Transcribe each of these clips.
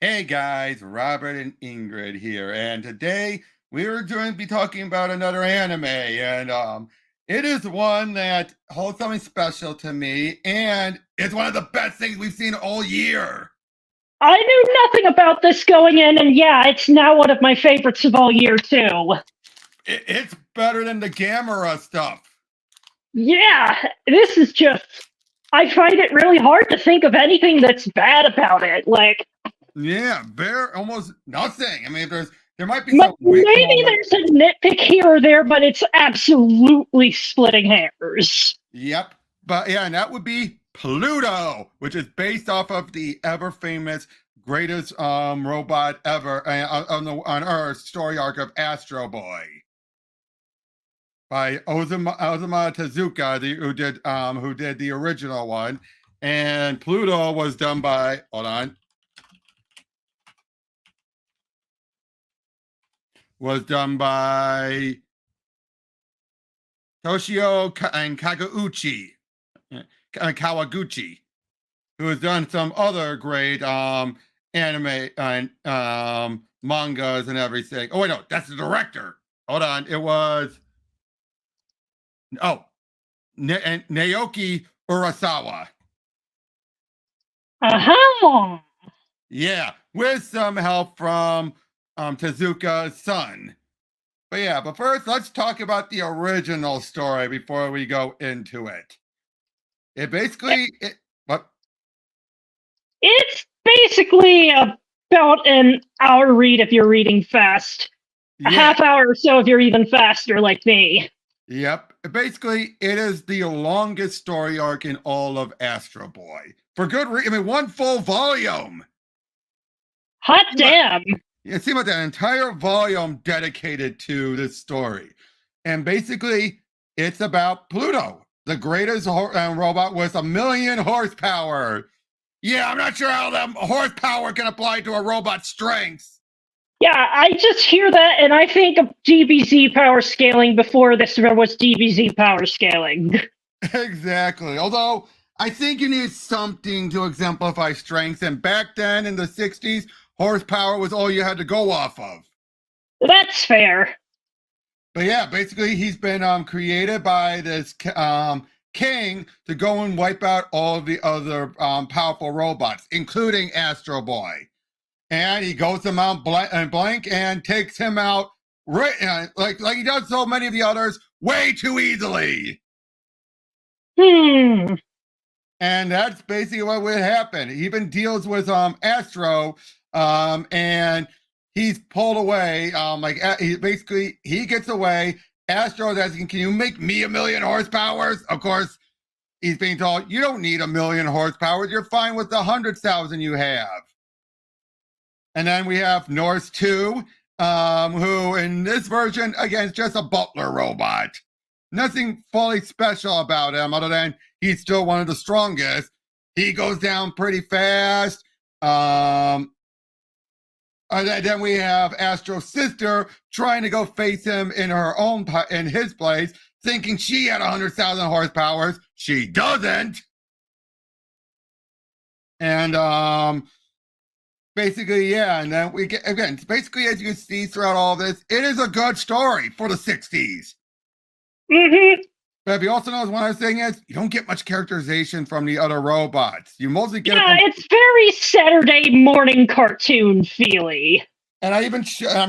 Hey guys, Robert and Ingrid here, and today we're going to be talking about another anime, and it is one that holds something special to me, and it's one of the best things we've seen all year. I knew nothing about this going in, and yeah, it's now one of my favorites of all year, too. It's better than the Gamera stuff. Yeah, this is just. I find it really hard to think of anything that's bad about it. Yeah, bare almost nothing. I mean, there might be some weak maybe moments. there's a nitpick here or there, but it's absolutely splitting hairs. Yep, but yeah, and that would be Pluto, which is based off of the ever famous greatest robot ever on Earth story arc of Astro Boy by Ozuma Tezuka, who did the original one, and Pluto was done by was done by Toshio and Kawaguchi, who has done some other great anime and mangas and everything. Oh wait, no, that's the director. Hold on, it was Naoki Urasawa. Uh-huh. Yeah, with some help from Tezuka's son. But yeah, but first let's talk about the original story before we go into it. It basically what It's basically about an hour read if you're reading fast, a yeah. half hour or so if you're even faster like me. Yep. Basically, it is the longest story arc in all of Astro Boy. For good reason. I mean, one full volume. Hot But damn. it seemed like an entire volume dedicated to this story. And basically, it's about Pluto, the greatest robot with 1,000,000 horsepower. Yeah, I'm not sure how that horsepower can apply to a robot's strengths. Yeah, I just hear that and I think of DBZ power scaling before this was DBZ power scaling. Exactly. Although I think you need something to exemplify strength. And back then in the 60s, horsepower was all you had to go off of. That's fair. But yeah, basically, he's been created by this king to go and wipe out all of the other powerful robots, including Astro Boy. And he goes to Mount Blank and takes him out like he does so many of the others way too easily. Hmm. And that's basically what would happen. He even deals with Astro, and he's pulled away. He gets away. Astro's asking, "Can you make me 1,000,000 horsepowers?" Of course, he's being told, "You don't need 1,000,000 horsepower. You're fine with the 100,000 you have." And then we have Norse 2, who in this version, again, is just a butler robot. Nothing fully special about him other than he's still one of the strongest. He goes down pretty fast. And then we have Astro's sister trying to go face him in his place, thinking she had 100,000 horsepowers. She doesn't. And basically, yeah, and then we get again. Basically, as you can see throughout all this, it is a good story for the '60s. Mm-hmm. But if you also know, one other thing is you don't get much characterization from the other robots. You mostly get it Yeah, from. it's very Saturday morning cartoon feely. And I'm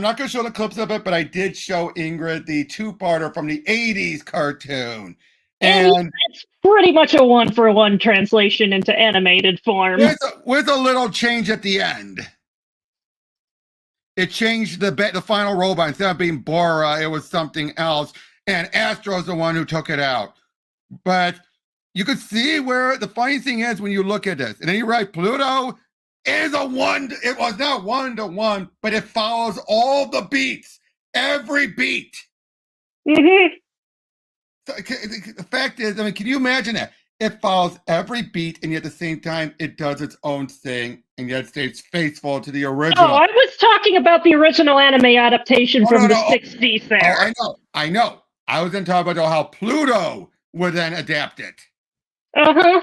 not going to show the clips of it, but I did show Ingrid the two-parter from the '80s cartoon, And and it's pretty much a one-for-one translation into animated form. with a little change at the end. It changed the final robot. Instead of being Bora, it was something else. And Astro's the one who took it out. But you could see where the funny thing is when you look at this. And then you're right, Pluto is a one. It was not 1-to-1, but it follows all the beats, every beat. Mm-hmm. The fact is, I mean, can you imagine that? It follows every beat, and yet at the same time, it does its own thing, and yet it stays faithful to the Oh, original. I was talking about the original anime adaptation from the No. 60s Oh, there. I know. I was going to talk about how Pluto would then adapt it. Uh-huh.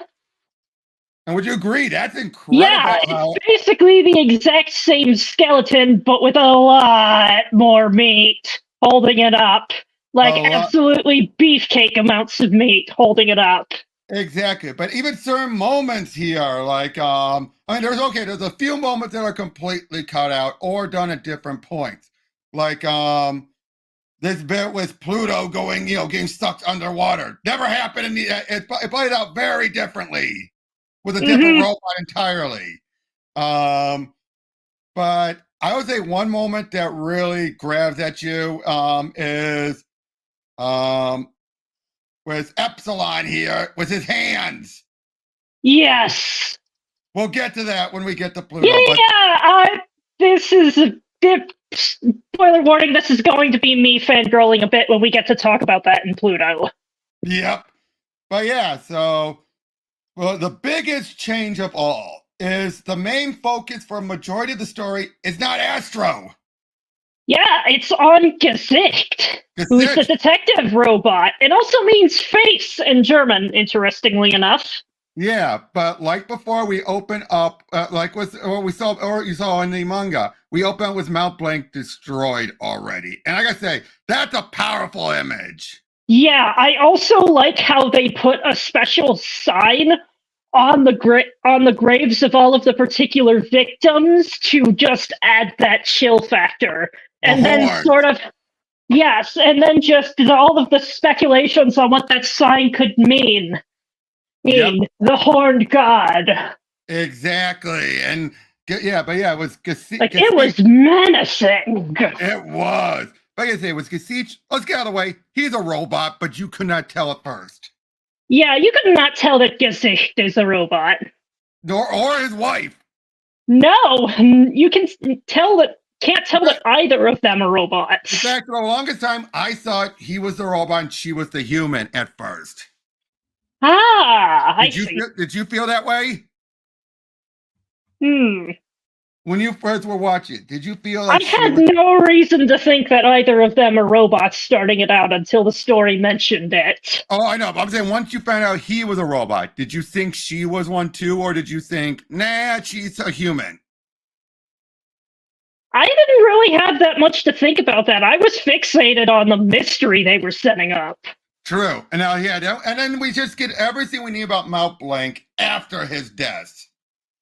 And would you agree? That's Yeah, incredible. it's basically the exact same skeleton, but with a lot more meat holding it up. Like A lot. absolutely beefcake amounts of meat holding it up. Exactly. But even certain moments here, like I mean, there's a few moments that are completely cut out or done at different points. Like this bit with Pluto going, getting sucked underwater. Never happened in the it played out very differently with a different Hmm. robot entirely. Um but I would say one moment that really grabs at you is um with Epsilon here with his hands. Yes. We'll get to that when we get to Yeah, Pluto, but this is a bit. Spoiler warning, this is going to be me fangirling a bit when we get to talk about that in Pluto. yep. But yeah, so well, the biggest change of all is the main focus for a majority of the story is not Astro. Yeah, it's on Gesicht, who's the Gesicht. detective robot. It also means face in German, interestingly enough. Yeah, but like before, we open up like with what we saw or you saw in the manga. We open up with Mount Blanc destroyed already, and I gotta say that's a powerful image. Yeah, I also like how they put a special sign on the graves of all of the particular victims to just add that chill factor. The And then horns. sort of yes, and then just all of the speculations on what that sign could mean. Yep, The horned god. exactly. And yeah, but yeah, it was Like it was menacing. It was. Like I say, it was Gesicht. Let's get out of the way. He's a robot, but you could not tell at first. Yeah, you could not tell that Gesicht is a robot. Nor or his wife. No, you can tell that. Can't In tell that fact, either of them are robots. for the longest time, I thought he was the robot and she was the human at first. Ah, I see. Did you feel that way? Hmm. When you first were watching, did you feel I like she had was? no reason to think that either of them are robots starting it out until the story mentioned it. Oh, I know. But I'm saying once you found out he was a robot, did you think she was one too, or did you think, nah, she's a human? I didn't really have that much to think about that. I was fixated on the mystery they were setting up. True. And now, yeah, and then we just get everything we need about Mount Blanc after his death.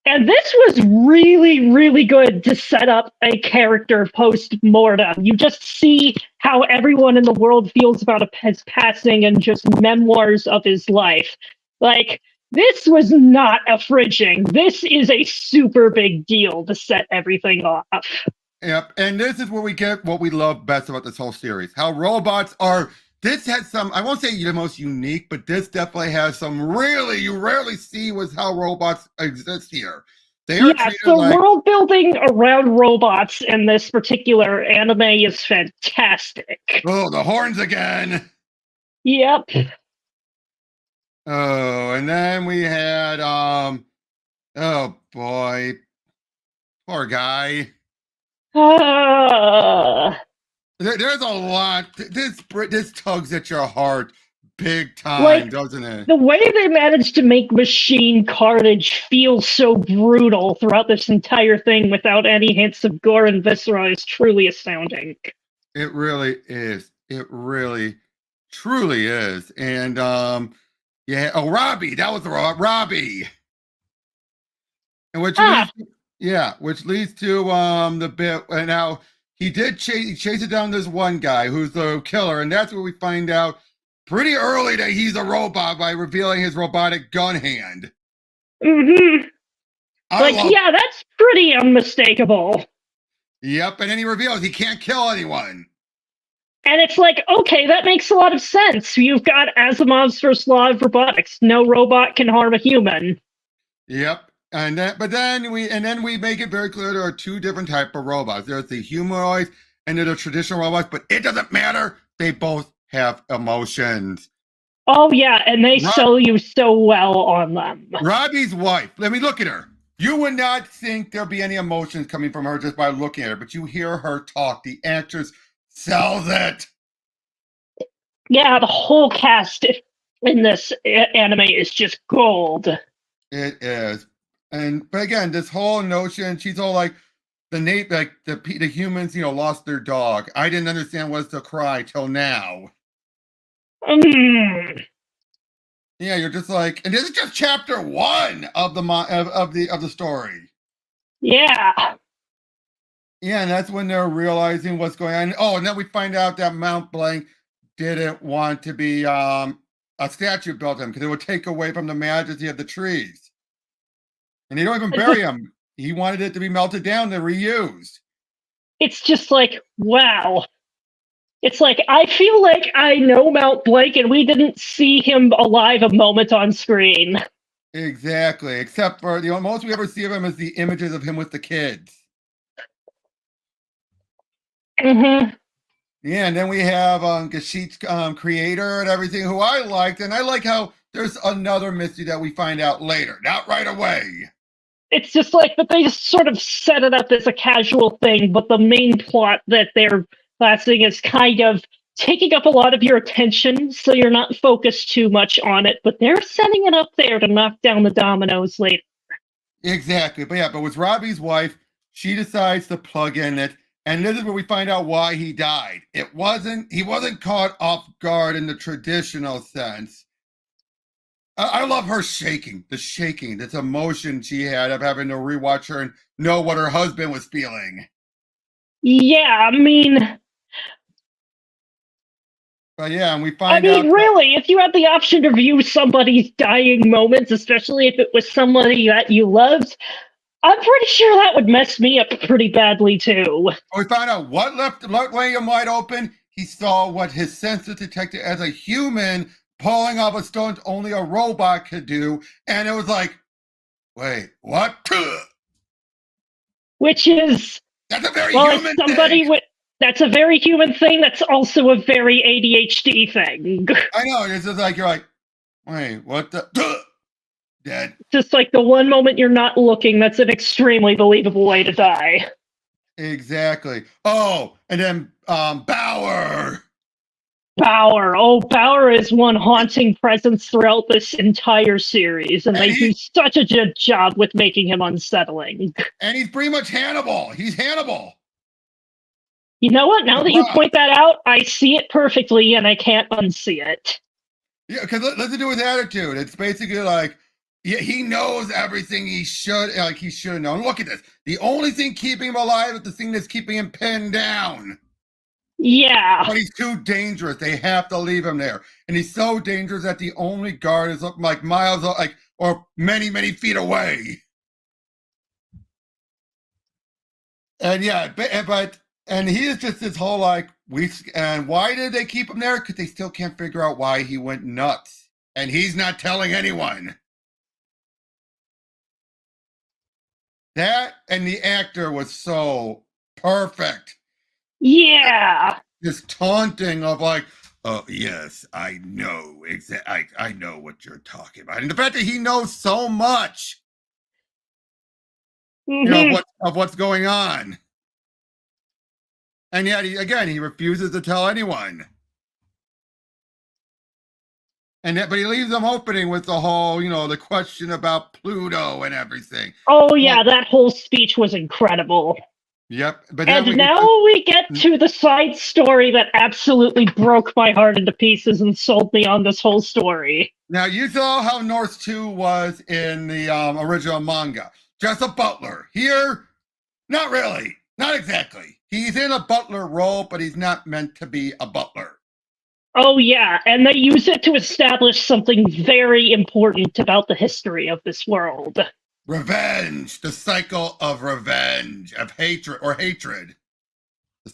And this was really, really good to set up a character post mortem. You just see how everyone in the world feels about his passing and just memoirs of his life. Like, this was not a fridging. This is a super big deal to set everything off. Yep. And this is where we get what we love best about this whole series. How robots are this has some, I won't say the most unique, but this definitely has some really you rarely see with how robots exist here. They are Yes, treated the like, world building around robots in this particular anime is fantastic. oh, the horns again. Yep. Oh, and then we had oh boy, poor guy. Uh, There's a lot. This tugs at your heart big time, like doesn't it? the way they managed to make machine carnage feel so brutal throughout this entire thing without any hints of gore and viscera is truly astounding. It really is. It really, truly is. And yeah. Oh, Robbie, that was the Robbie, and which Ah, leads, yeah, which leads to the bit. And now he did chase it down this one guy who's the killer, and that's where we find out pretty early that he's a robot by revealing his robotic gun hand. mm-hmm. I Like, love. yeah, that's pretty unmistakable. Yep, and then he reveals he can't kill anyone. And it's like, okay, that makes a lot of sense. You've got Asimov's first law of robotics. No robot can harm a human. Yep. And then, but then we make it very clear there are two different type of robots. There's the humanoids and there's the traditional robots, but it doesn't matter. They both have emotions. Oh, yeah, and they sell you so well on them. Robbie's wife. Let me look at her. You would not think there'll be any emotions coming from her just by looking at her, but you hear her talk. The actress sells it. Yeah, the whole cast in this anime is just gold. It is. But again, this whole notion, she's all like the humans, lost their dog. I didn't understand what's the cry till now. Mm, Yeah, you're just like, and this is just chapter one of the story. yeah. Yeah, and that's when they're realizing what's going on. Oh, and then we find out that Mount Blank didn't want to be a statue built him because it would take away from the majesty of the trees. And they don't even bury him. He wanted it to be melted down to reuse. It's just like, wow. It's like, I feel like I know Mount Blank and we didn't see him alive a moment on screen. Exactly. Except for the most we ever see of him is the images of him with the kids. Mm-hmm. Yeah, and then we have Geschicht's creator and everything, who I liked, and I like how there's another mystery that we find out later, not right away. It's just like, but they just sort of set it up as a casual thing, but the main plot that they're passing is kind of taking up a lot of your attention, so you're not focused too much on it, but they're setting it up there to knock down the dominoes later. Exactly. But with Robbie's wife, she decides to plug in it, and this is where we find out why he died. He wasn't caught off guard in the traditional sense. I love her shaking, this emotion she had of having to rewatch her and know what her husband was feeling. Yeah, I mean, But yeah, and we find out. really, if you had the option to view somebody's dying moments, especially if it was somebody that you loved, I'm pretty sure that would mess me up pretty badly too. We found out what left William wide open. He saw what his senses detected as a human pulling off a stunt only a robot could do, and it was like, wait, what? Which is, That's a very well, human as somebody thing. with that's a very human thing. That's also a very ADHD thing. I know. It's just like you're like, wait, what the? Dead. Just like the one moment you're not looking, that's an extremely believable way to die. Exactly. Oh, and then Bauer. Bauer. Oh, Bauer is one haunting presence throughout this entire series, and they do such a good job with making him unsettling. And he's pretty much Hannibal. He's Hannibal. You know what? Now that you point that out, I see it perfectly, and I can't unsee it. Yeah, because listen to his attitude. It's basically like, yeah, he knows everything he should have known. Look at this. The only thing keeping him alive is the thing that's keeping him pinned down. Yeah. But he's too dangerous. They have to leave him there. And he's so dangerous that the only guard is like miles, or many, many feet away. And yeah, and he is just this whole and why did they keep him there? Because they still can't figure out why he went nuts. And he's not telling anyone. That and the actor was so perfect. Yeah. This taunting of like, oh yes, I know exactly. I know what you're talking about, and the fact that he knows so much, of what's going on, and yet he refuses to tell anyone. But he leaves them opening with the whole, the question about Pluto and everything. Oh yeah, that whole speech was incredible. Yep. And now we get to the side story that absolutely broke my heart into pieces and sold me on this whole story. Now, you saw how North 2 was in the original manga. Just a butler. Here, not really. Not exactly. He's in a butler role, but he's not meant to be a butler. Oh yeah, and they use it to establish something very important about the history of this world. Revenge, the cycle of revenge, of hatred.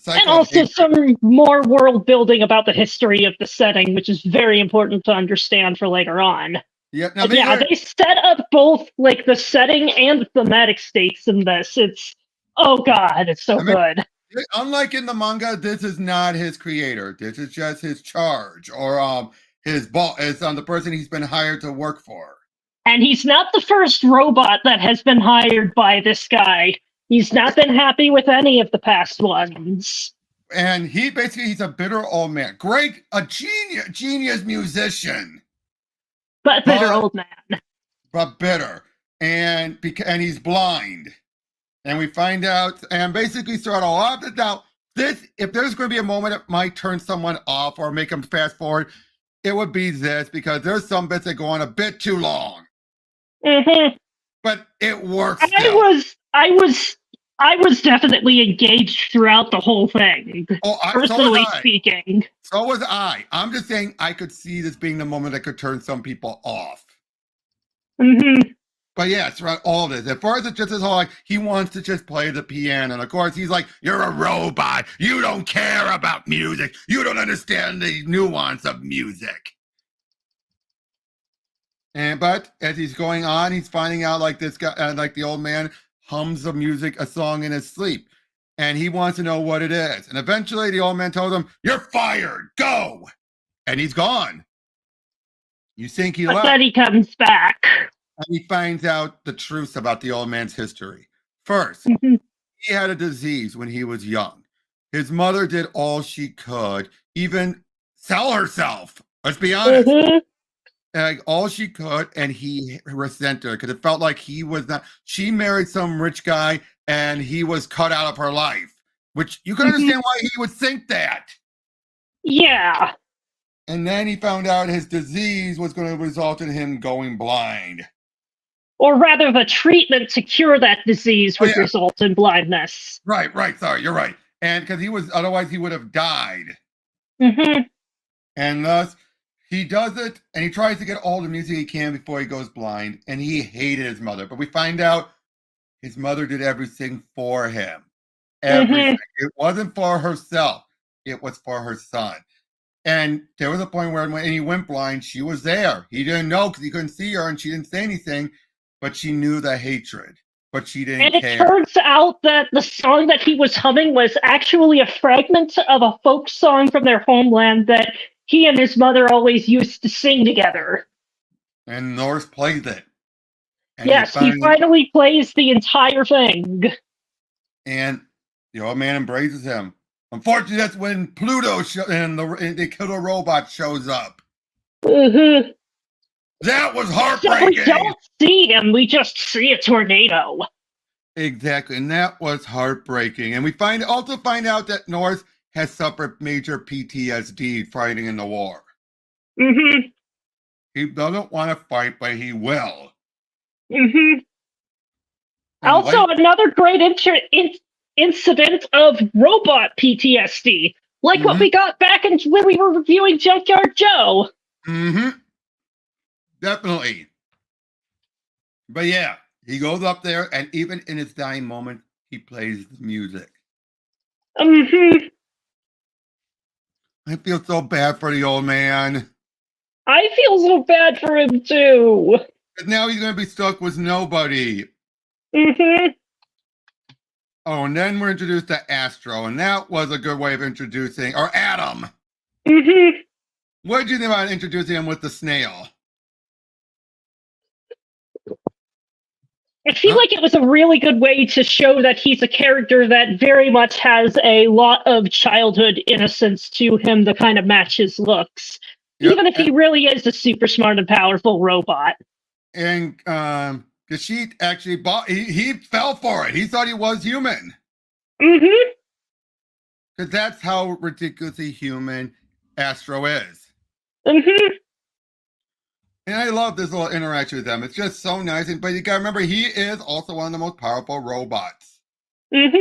And also some more world building about the history of the setting, which is very important to understand for later on. Yep. They set up both like the setting and thematic stakes in this. Oh god, it's so good. Unlike in the manga, this is not his creator. This is just his charge, or his boss. It's the person he's been hired to work for. And he's not the first robot that has been hired by this guy. He's not been happy with any of the past ones. And he's a bitter old man. Great, a genius musician. But bitter old man. but bitter, and he's blind. And we find out, and basically throughout all of it. Now, if there's going to be a moment that might turn someone off or make them fast forward, it would be this, because there's some bits that go on a bit too long. Mm-hmm. But it works still. I was definitely engaged throughout the whole thing. Personally speaking. So was I. I'm just saying I could see this being the moment that could turn some people off. Mm-hmm. But yeah, throughout all this, at first it's just his whole, like, he wants to just play the piano. And of course, he's like, you're a robot. You don't care about music. You don't understand the nuance of music. But as he's going on, he's finding out, like, this guy, like the old man hums a song in his sleep. And he wants to know what it is. And eventually the old man tells him, you're fired. Go. And he's gone. You think he left. But then he comes back. And he finds out the truth about the old man's history. First, he had a disease when he was young. His mother did all she could, even sell herself. Let's be honest. Like, all she could, and he resented her because it felt like he was not. She married some rich guy, and he was cut out of her life, which you can understand why he would think that. Yeah. And then he found out his disease was going to result in him going blind. Or rather, the treatment to cure that disease would result in blindness. Right. Sorry, you're right. And because otherwise he would have died. And thus, he does it, and he tries to get all the music he can before he goes blind, and he hated his mother. But we find out his mother did everything for him. Everything. It wasn't for herself. It was for her son. And there was a point where when he went blind, she was there. He didn't know because he couldn't see her, and she didn't say anything, but she knew the hatred. But she didn't care. And it turns out that the song that he was humming was actually a fragment of a folk song from their homeland that he and his mother always used to sing together. And Norse plays it. And yes, he finally plays the entire thing. And the old man embraces him. Unfortunately, that's when Pluto and the killer robot shows up. That was heartbreaking. So we don't see him, we just see a tornado. Exactly, and that was heartbreaking. And we also find out that Norse has suffered major PTSD fighting in the war. He doesn't want to fight, but he will. Also, another great incident of robot PTSD, like what we got back when we were reviewing Junkyard Joe. Definitely. But yeah, he goes up there, and even in his dying moment, he plays the music. I feel so bad for the old man. I feel so bad for him too. But now he's going to be stuck with nobody. Oh, and then we're introduced to Astro, and that was a good way of introducing, or Adam. What did you think about introducing him with the snail? I feel like it was a really good way to show that he's a character that very much has a lot of childhood innocence to him to kind of match his looks. Even if he really is a super smart and powerful robot. And Gesicht actually he fell for it. He thought he was human. Because that's how ridiculously human Astro is. And I love this little interaction with them. It's just so nice. But you gotta remember, he is also one of the most powerful robots. And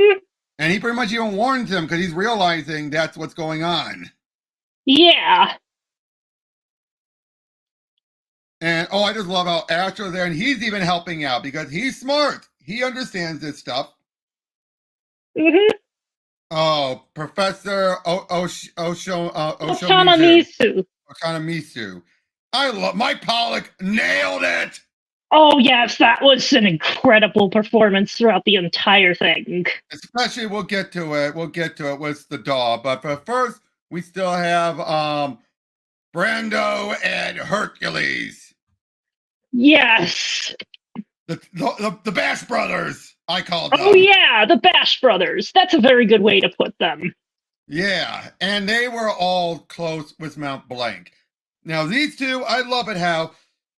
he pretty much even warns him because he's realizing that's what's going on. Yeah. And I just love how Astro's there, and he's even helping out because he's smart. He understands this stuff. Oh, Professor Oshamizu. I love my Pollock nailed it. Oh yes, that was an incredible performance throughout the entire thing. Especially, we'll get to it with the doll. But first, we still have Brando and Hercules. Yes. The Bash Brothers, I call them. Oh yeah, the Bash Brothers. That's a very good way to put them. Yeah, and they were all close with Mount Blanc. Now these two, I love it how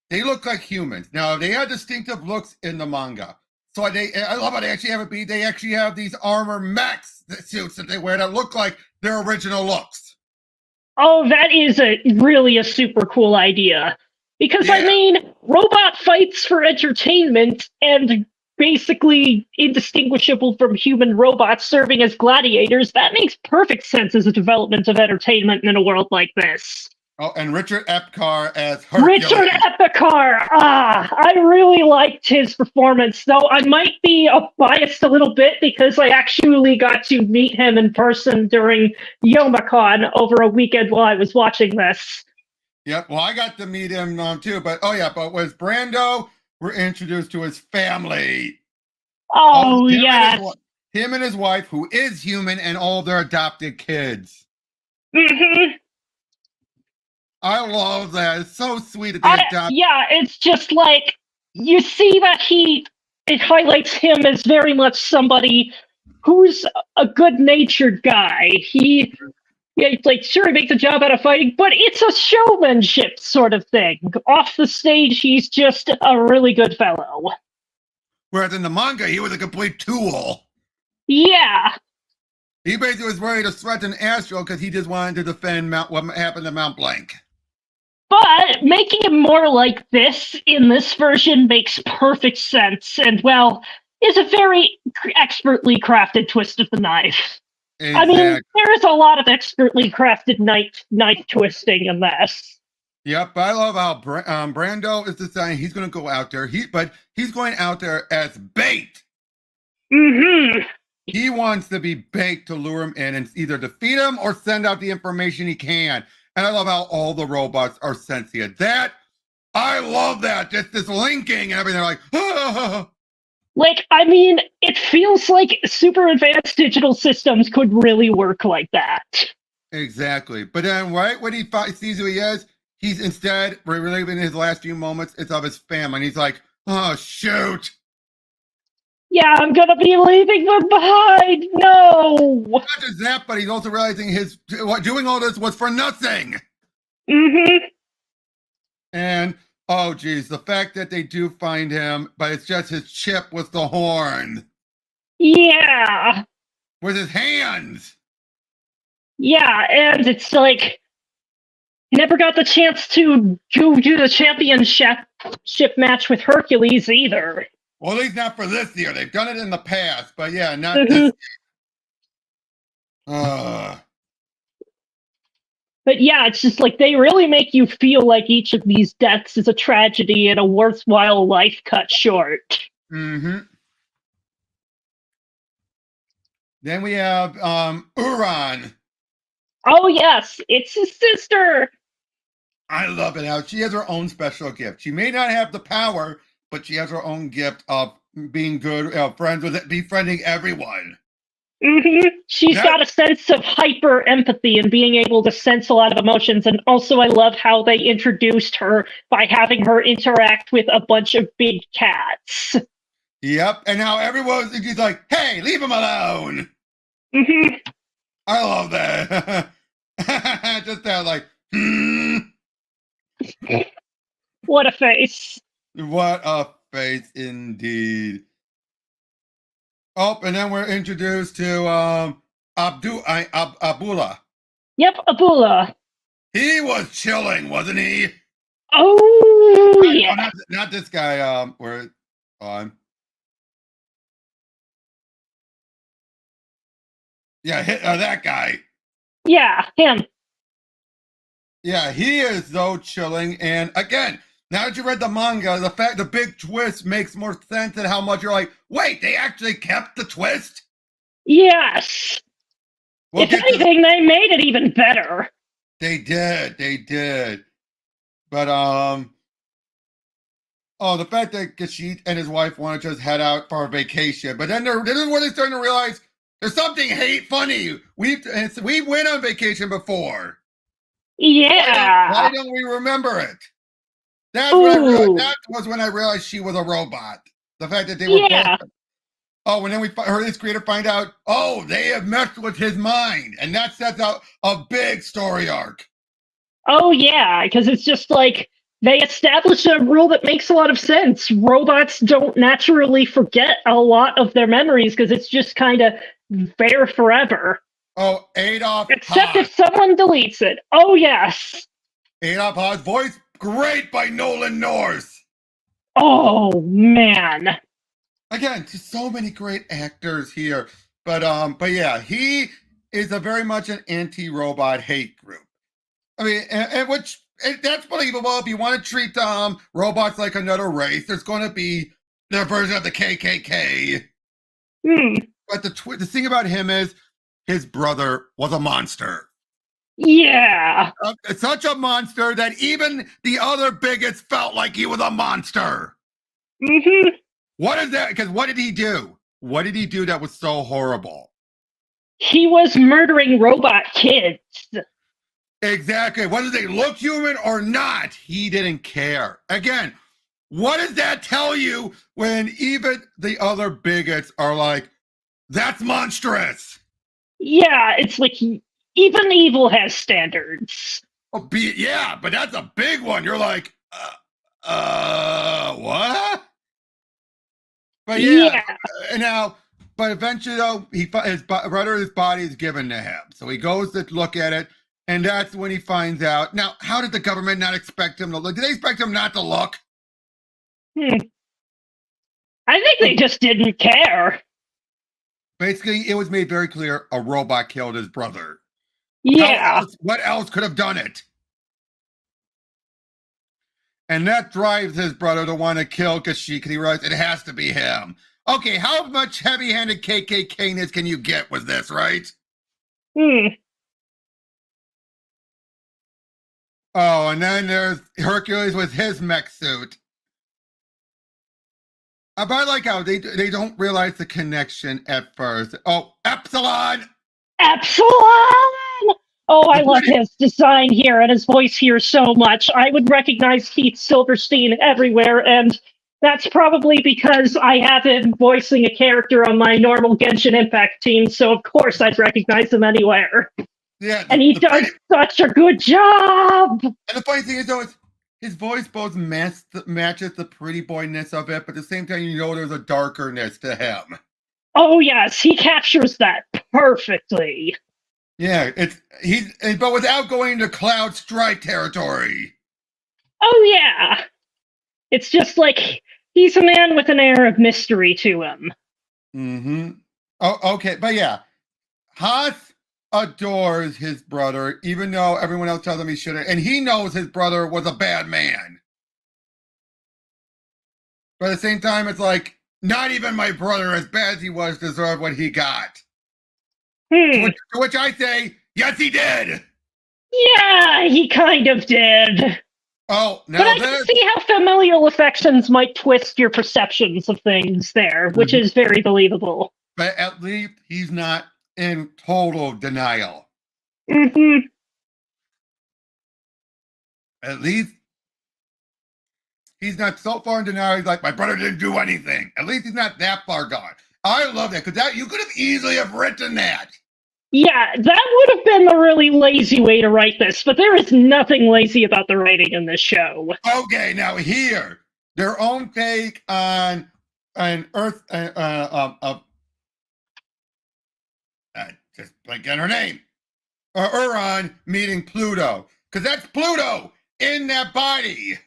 they look like humans. Now they had distinctive looks in the manga. So I love how they actually have it be. They actually have these armor mechs suits that they wear that look like their original looks. Oh, that is really a super cool idea. Because, I Yeah. mean, robot fights for entertainment and basically indistinguishable from human robots serving as gladiators, that makes perfect sense as a development of entertainment in a world like this. Oh, and Richard Epcar as Richard Hercules. Epicar! I really liked his performance, though I might be biased a little bit because I actually got to meet him in person during YomaCon over a weekend while I was watching this. Yep. Well, I got to meet him too. But was Brando? We're introduced to his family. Oh, yes. Him and his wife, who is human, and all their adopted kids. Mm-hmm. I love that. It's so sweet that they adopt. Yeah, it's just like you see that it highlights him as very much somebody who's a good-natured guy. It's like, sure, he makes a job out of fighting, but it's a showmanship sort of thing. Off the stage, he's just a really good fellow. Whereas in the manga, he was a complete tool. Yeah. He basically was ready to threaten Astro because he just wanted to defend what happened to Mount Blanc. But making him more like this in this version makes perfect sense, and, well, is a very expertly crafted twist of the knife. Exactly. I mean, there's a lot of expertly crafted knife twisting in this. Yep, but I love how Brando is deciding he's going to go out there. But he's going out there as bait. Mm-hmm. He wants to be bait to lure him in and either defeat him or send out the information he can. And I love how all the robots are sentient. I love that. Just this linking and everything. They're like, ah. Like, I mean, it feels like super advanced digital systems could really work like that. Exactly. But then, right when he sees who he is, he's instead reliving his last few moments. It's of his family. And he's like, oh, shoot. Yeah, I'm going to be leaving them behind. No. Not just that, but he's also realizing doing all this was for nothing. Mm-hmm. And, oh, geez, the fact that they do find him, but it's just his chip with the horn. Yeah. With his hands. Yeah, and it's like, he never got the chance to do the championship match with Hercules either. Well, at least not for this year. They've done it in the past, but yeah, not this year. But yeah, it's just like they really make you feel like each of these deaths is a tragedy and a worthwhile life cut short. Mm-hmm. Then we have Uran. Oh yes, it's his sister. I love it how she has her own special gift. She may not have the power, but she has her own gift of being good friends with it, befriending everyone. Mm-hmm. She's got a sense of hyper empathy and being able to sense a lot of emotions. And also, I love how they introduced her by having her interact with a bunch of big cats. Yep, and now she's like, "Hey, leave him alone." Mm-hmm. I love that. Just that, like, What a face! What a face, indeed. Oh, and then we're introduced to Abula. Yep, Abula. He was chilling, wasn't he? Oh, yeah. No, not this guy. Where on? Yeah, that guy. Yeah, him. Yeah, he is so chilling. And again, now that you read the manga, the big twist makes more sense at how much you're like, wait, they actually kept the twist? Yes. If anything, they made it even better. They did. But the fact that Gesicht and his wife want to just head out for a vacation, but then this is where they're starting to realize there's something funny. We went on vacation before. Yeah. Why don't we remember it? That was when I realized she was a robot. The fact that they were both. Oh, and then we heard this creator find out, they have messed with his mind. And that sets out a big story arc. Oh, yeah, because it's just like They establish a rule that makes a lot of sense. Robots don't naturally forget a lot of their memories because it's just kind of there forever. Oh, Adolf Except Haas. if someone deletes it. Oh, yes. Adolf Haas, voiced great by Nolan North. Oh, man. Again, just so many great actors here. But yeah, he is a very much an anti-robot hate group. I mean, that's believable. If you want to treat robots like another race, there's going to be their version of the KKK. But the thing about him is, his brother was a monster. Yeah. Such a monster that even the other bigots felt like he was a monster. What is that? Because what did he do? What did he do that was so horrible? He was murdering robot kids. Exactly. Whether they look human or not, he didn't care. Again, what does that tell you when even the other bigots are like, that's monstrous? Yeah, it's like even evil has standards. Oh, yeah, but that's a big one. You're like, what? But yeah. But eventually, though, his brother's body is given to him. So he goes to look at it, and that's when he finds out. Now, how did the government not expect him to look? Did they expect him not to look? I think they just didn't care. Basically, it was made very clear a robot killed his brother. Yeah. What else could have done it? And that drives his brother to want to kill Gesicht because he realized it has to be him. Okay, how much heavy-handed KKK-ness can you get with this, right? Oh, and then there's Hercules with his mech suit. But I like how they don't realize the connection at first. Oh, Epsilon! Epsilon! Oh, I love his design here and his voice here so much. I would recognize Keith Silverstein everywhere, and that's probably because I have him voicing a character on my normal Genshin Impact team, so of course I'd recognize him anywhere. Yeah, and he does such a good job! And the funny thing is, though, his voice both matches the pretty boyness of it, but at the same time, you know there's a darkerness to him. Oh, yes, he captures that perfectly. Yeah, but without going into Cloud Strike territory. Oh, yeah. It's just like he's a man with an air of mystery to him. Oh, okay, but yeah, Haas adores his brother, even though everyone else tells him he shouldn't, and he knows his brother was a bad man. But at the same time, it's like, not even my brother, as bad as he was, deserved what he got. To which I say, yes, he did. Yeah, he kind of did. Oh, now but I can see how familial affections might twist your perceptions of things there, which is very believable. But at least he's not in total denial. At least he's not so far in denial. He's like, my brother didn't do anything. At least he's not that far gone. I love that because you could have easily have written that. Yeah, that would have been a really lazy way to write this, but there is nothing lazy about the writing in this show. Okay, now here, their own take on Earth, just blank on her name, Uran meeting Pluto, because that's Pluto in that body.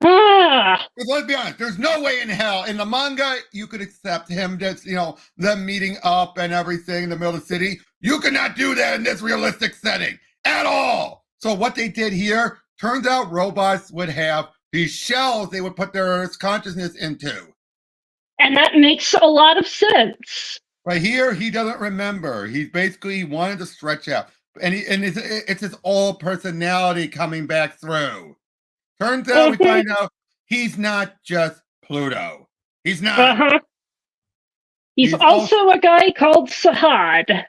But let's be honest, there's no way in hell in the manga you could accept him just, them meeting up and everything in the middle of the city. You could not do that in this realistic setting at all. So what they did here, turns out robots would have these shells they would put their consciousness into. And that makes a lot of sense. But here, he doesn't remember. He wanted to stretch out. And it's his old personality coming back through. Turns out we find out he's not just Pluto. He's not. He's also a guy called Sahad.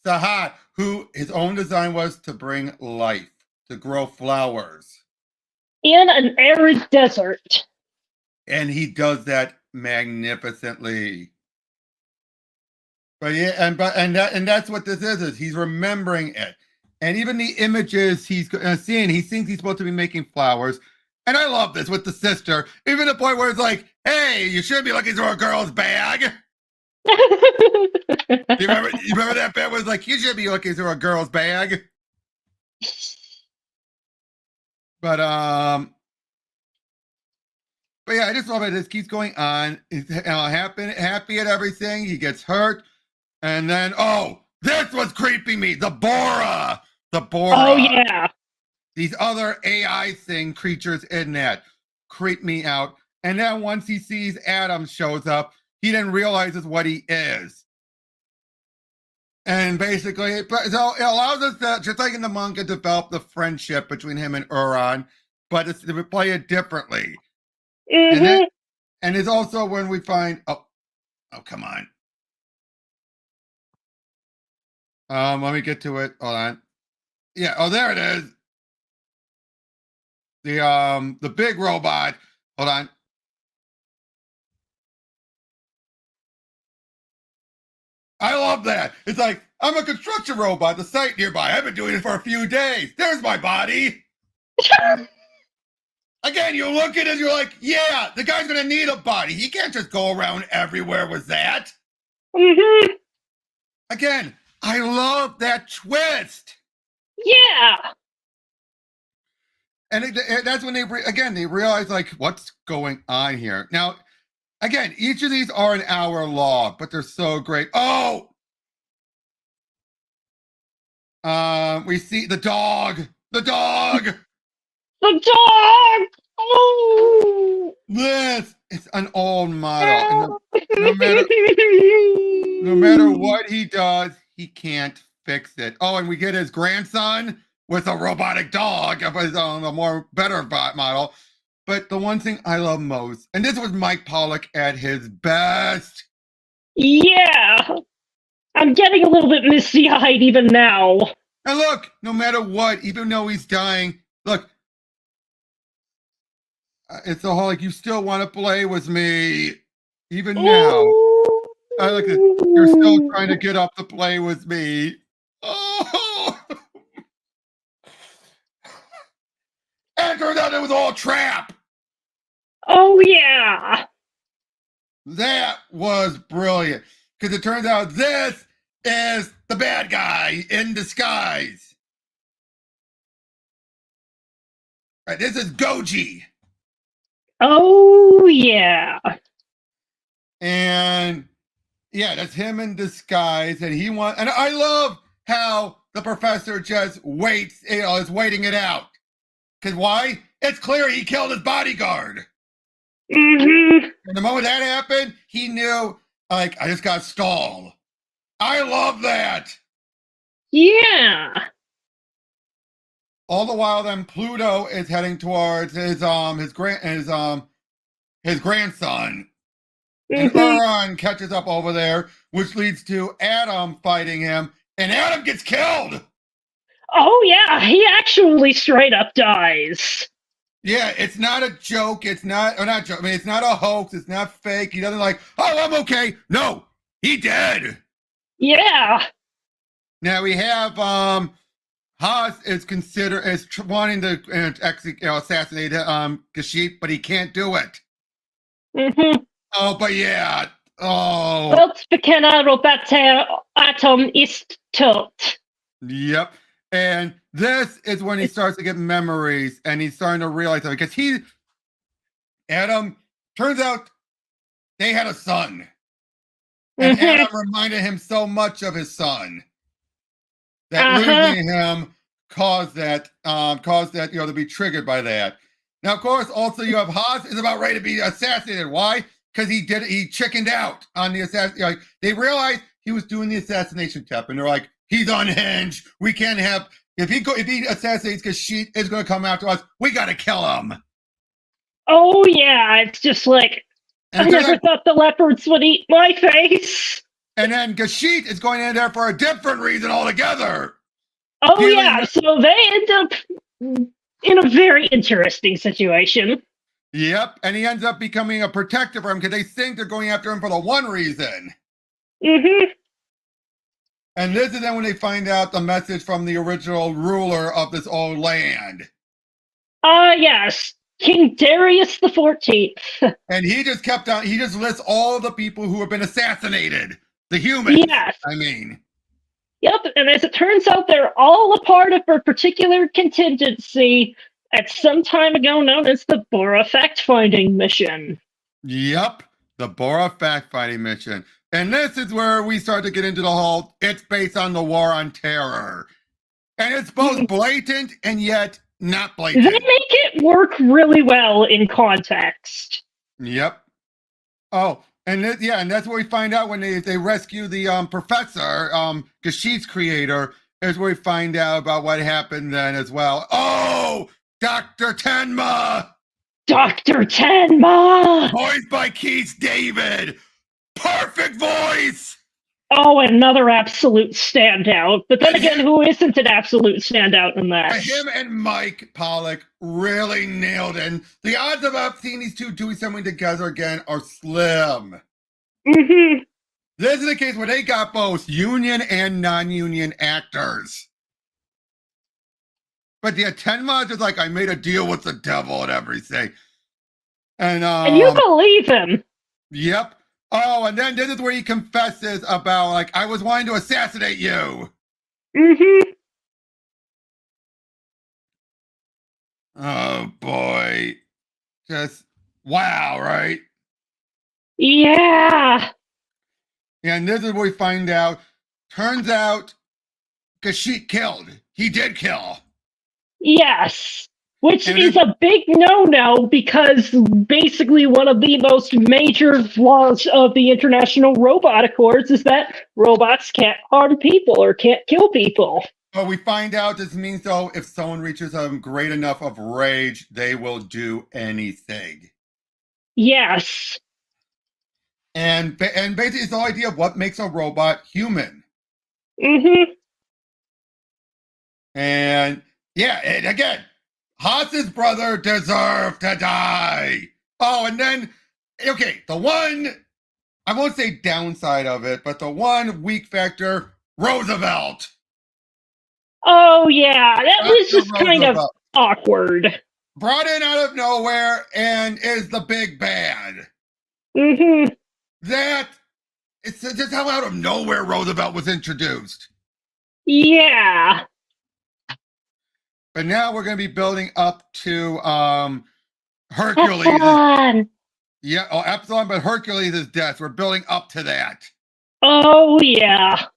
Sahad, who his own design was to bring life, to grow flowers. In an arid desert. And he does that magnificently. But yeah, and that's what this is he's remembering it. And even the images he's seeing, he thinks he's supposed to be making flowers. And I love this with the sister. Even the point where it's like, hey, you shouldn't be looking through a girl's bag. You remember that bit was like, you should be looking through a girl's bag. But yeah, I just love it. This keeps going on. He's happy at everything. He gets hurt. And then, this was creeping me. The Bora. Oh, yeah. These other AI creatures in that creep me out. And then once he sees Adam shows up, he then realizes what he is. And basically, so it allows us to, just like in the manga, develop the friendship between him and Uran, but it's to play it differently. Mm-hmm. And it's also when we find, oh, come on. Let me get to it. Hold on. Yeah, there it is. The big robot. Hold on. I love that. It's like, I'm a construction robot, the site nearby. I've been doing it for a few days. There's my body. Again, you look at it, you're like, yeah, the guy's gonna need a body. He can't just go around everywhere with that. Mm-hmm. Again, I love that twist. Yeah. And that's when they realize, like, what's going on here. Now, again, each of these are an hour long, but they're so great. We see the dog. The dog. The dog. Oh. This is an old model. No matter what he does, he can't fix it. Oh, and we get his grandson with a robotic dog of his own, a more better bot model. But the one thing I love most, and this was Mike Pollock at his best. Yeah. I'm getting a little bit misty-eyed even now. And look, no matter what, even though he's dying, look, it's the whole, like, you still want to play with me, even now. I like it. You're still trying to get up to play with me. Oh! And it turns out it was all a trap. Oh, yeah. That was brilliant. Because it turns out this is the bad guy in disguise. Right, this is Goji. Oh, yeah. And yeah, that's him in disguise. And and I love how the professor just waits, is waiting it out. Because why? It's clear he killed his bodyguard. Mm-hmm. And the moment that happened, he knew, like, I just got stalled. I love that. Yeah. All the while, then Pluto is heading towards his grandson. And Uran catches up over there, which leads to Adam fighting him, and Adam gets killed. Oh, yeah, he actually straight up dies. Yeah, it's not a joke. It's not joke. I mean, it's not a hoax. It's not fake. He doesn't like, oh, I'm okay. No, he dead. Yeah. Now we have Haas is wanting to assassinate Gesicht, but he can't do it. Mm-hmm. Oh, but yeah. Oh. Allt bekenna Roberta Atom ist tot. Yep. And this is when he starts to get memories, and he's starting to realize that, because Adam, turns out they had a son. And Adam reminded him so much of his son that losing him caused that, to be triggered by that. Now, of course, also you have Haas is about ready to be assassinated. Why? Because he chickened out on the assassination. Like, they realized he was doing the assassination tip, and they're like, he's unhinged. We can't have, if he assassinates Gesicht, it's going to come after us. We got to kill him. Oh, yeah. It's just like, I never thought the leopards would eat my face. And then Gesicht is going in there for a different reason altogether. Oh, yeah. So they end up in a very interesting situation. Yep. And he ends up becoming a protector for him because they think they're going after him for the one reason. Mm-hmm. And this is then when they find out the message from the original ruler of this old land. Yes. King Darius the 14th. And he just kept on, he just lists all the people who have been assassinated. The humans, Yes. I mean. Yep, and as it turns out, they're all a part of a particular contingency at some time ago known as the Bora fact-finding mission. Yep, the Bora fact-finding mission. And this is where we start to get into the whole, it's based on the War on Terror. And it's both blatant and yet not They blatant. make it work really well in context. Yep. Oh, and and that's where we find out when they rescue the professor, Geschicht's creator, is where we find out about what happened then as well. Oh, Dr. Tenma! Dr. Tenma! Voiced by Keith David! Perfect voice! Oh, another absolute standout. But then again, who isn't an absolute standout in that? Him and Mike Pollock really nailed it. And the odds of us seeing these two doing something together again are slim. Mm-hmm. This is the case where they got both union and non-union actors. But the Tenma is just like, I made a deal with the devil and everything. And you believe him. Yep. Oh, and then this is where he confesses about, like, I was wanting to assassinate you. Mm-hmm. Oh, boy. Just, wow, right? Yeah. And this is where we find out, turns out, Gesicht killed. He did kill. Yes. Which is a big no-no because basically one of the most major flaws of the International Robot Accords is that robots can't harm people or can't kill people. But we find out this means, though, if someone reaches a great enough of rage, they will do anything. Yes. And basically it's the idea of what makes a robot human. Mm-hmm. And yeah, and again, Haas's brother deserved to die. Oh, and then, okay, the one, I won't say downside of it, but the one weak factor, Roosevelt. Oh, yeah, that was just kind of awkward. Brought in out of nowhere and is the big bad. Mm-hmm. It's just how out of nowhere Roosevelt was introduced. Yeah. But now we're going to be building up to Hercules. Epsilon. Yeah, oh, Epsilon, but Hercules is death. We're building up to that. Oh, yeah.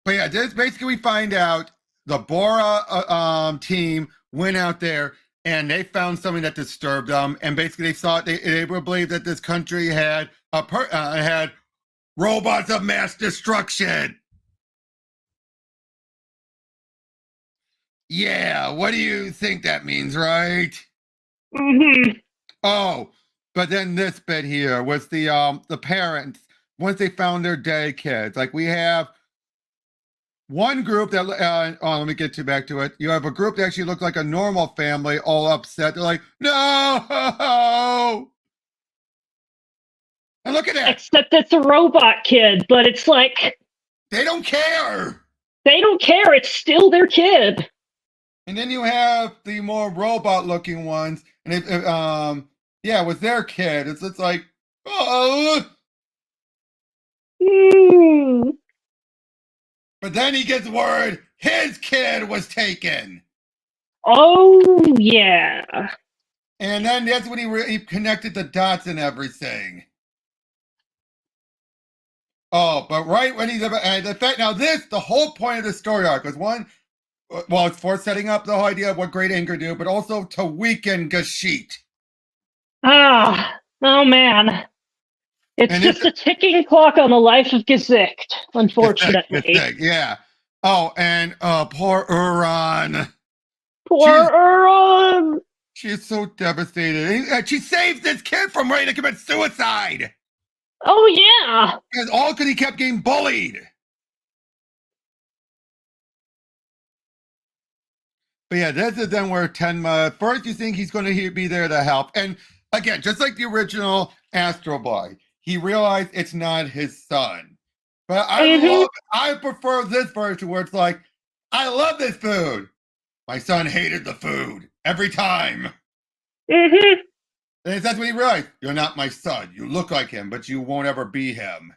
But yeah, this basically we find out the Bora team went out there and they found something that disturbed them, and basically they thought they believed that this country had had robots of mass destruction. Yeah, what do you think that means, right? Mm-hmm. Oh, but then this bit here was the parents, once they found their dead kids. Like we have one group that let me get back to it. You have a group that actually looked like a normal family, all upset. They're like, no. And look at that. Except it's a robot kid, but it's like they don't care. They don't care. It's still their kid. And then you have the more robot-looking ones, and yeah, with their kid, it's like, oh. But then he gets word his kid was taken. Oh yeah. And then that's when he connected the dots and everything. Oh, but right when he's the fact now the whole point of the story arc was one. Well, it's for setting up the whole idea of what great Ingrid do, but also to weaken Gesicht. Oh man. It's just a ticking clock on the life of Gesicht, unfortunately. Yeah. Oh, and poor Uran. Poor Uran! She's so devastated. She saved this kid from ready to commit suicide. Oh, yeah. And all because he kept getting bullied. But yeah, this is then where Tenma, first you think he's going to be there to help. And again, just like the original Astro Boy, he realized it's not his son. But I prefer this version where it's like, I love this food. My son hated the food. every time. Mm-hmm. And that's when he realized, you're not my son. You look like him, but you won't ever be him.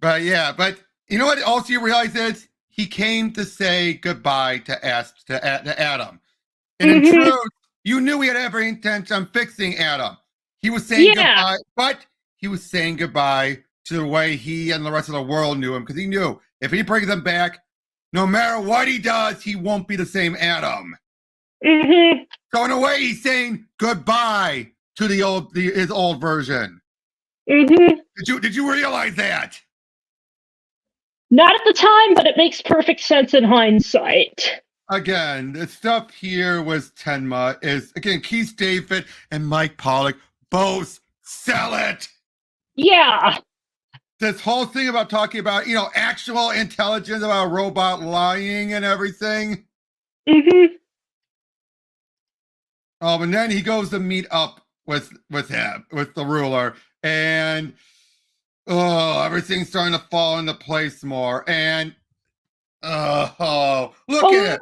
But yeah, but you know what? Also, you realize is he came to say goodbye to Adam, and in Mm-hmm. truth, you knew he had every intention on fixing Adam. He was saying Yeah. goodbye, but he was saying goodbye to the way he and the rest of the world knew him because he knew if he brings them back, no matter what he does, he won't be the same Adam. Mm-hmm. So in a way, he's saying goodbye to his old version. Mm-hmm. Did you realize that? Not at the time, but it makes perfect sense in hindsight. Again, the stuff here was Tenma is again Keith David and Mike Pollock both sell it. Yeah. This whole thing about talking about actual intelligence about a robot lying and everything. Mm-hmm. And then he goes to meet up with the ruler, and everything's starting to fall into place more. And look at it!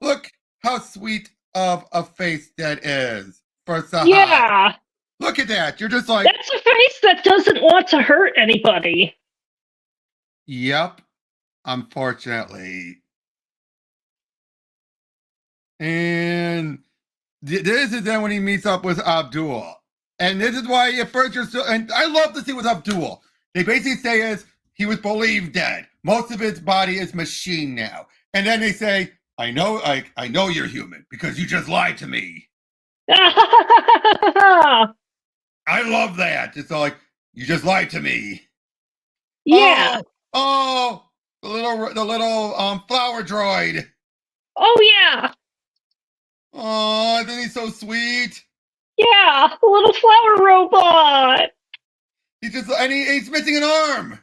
Look how sweet of a face that is for Sahad. Yeah. Look at that! You're just like, that's a face that doesn't want to hurt anybody. Yep, unfortunately. And this is then when he meets up with Abdul. And this is why at first you're so, and I love to see with Abdul. They basically say is he was believed dead. Most of his body is machine now. And then they say, I know you're human because you just lied to me. I love that. It's all like, you just lied to me. Yeah. Oh, the little flower droid. Oh yeah. Oh, isn't he so sweet? Yeah, a little flower robot. He's missing an arm.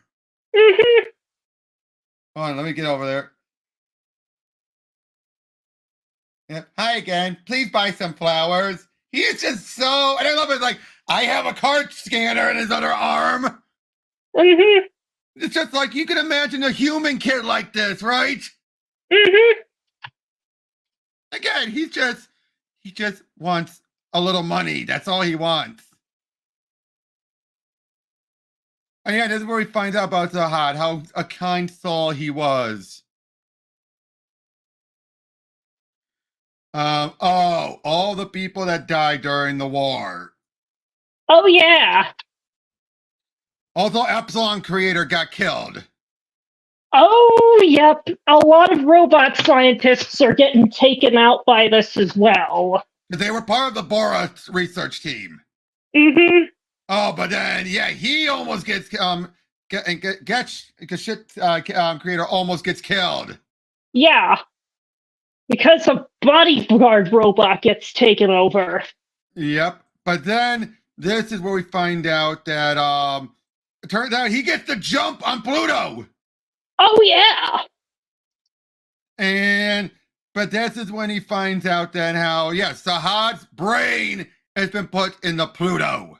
Mm-hmm. Hold on, let me get over there. Yep. Hi again. Please buy some flowers. He is just so, and I love it. Like, I have a card scanner in his other arm. Mm-hmm. It's just like you can imagine a human kid like this, right? Mm-hmm. Again, he just wants a little money. That's all he wants. And yeah, this is where we find out about Zahad, how a kind soul he was. All the people that died during the war. Oh yeah. Also, Epsilon creator got killed. Oh yep. A lot of robot scientists are getting taken out by this as well. They were part of the Bora research team. Mm-hmm. Oh, but then yeah, he almost gets creator almost gets killed. Yeah. Because a bodyguard robot gets taken over. Yep. But then this is where we find out that it turns out he gets the jump on Pluto. Oh yeah. But this is when he finds out then how Sahad's brain has been put in the Pluto.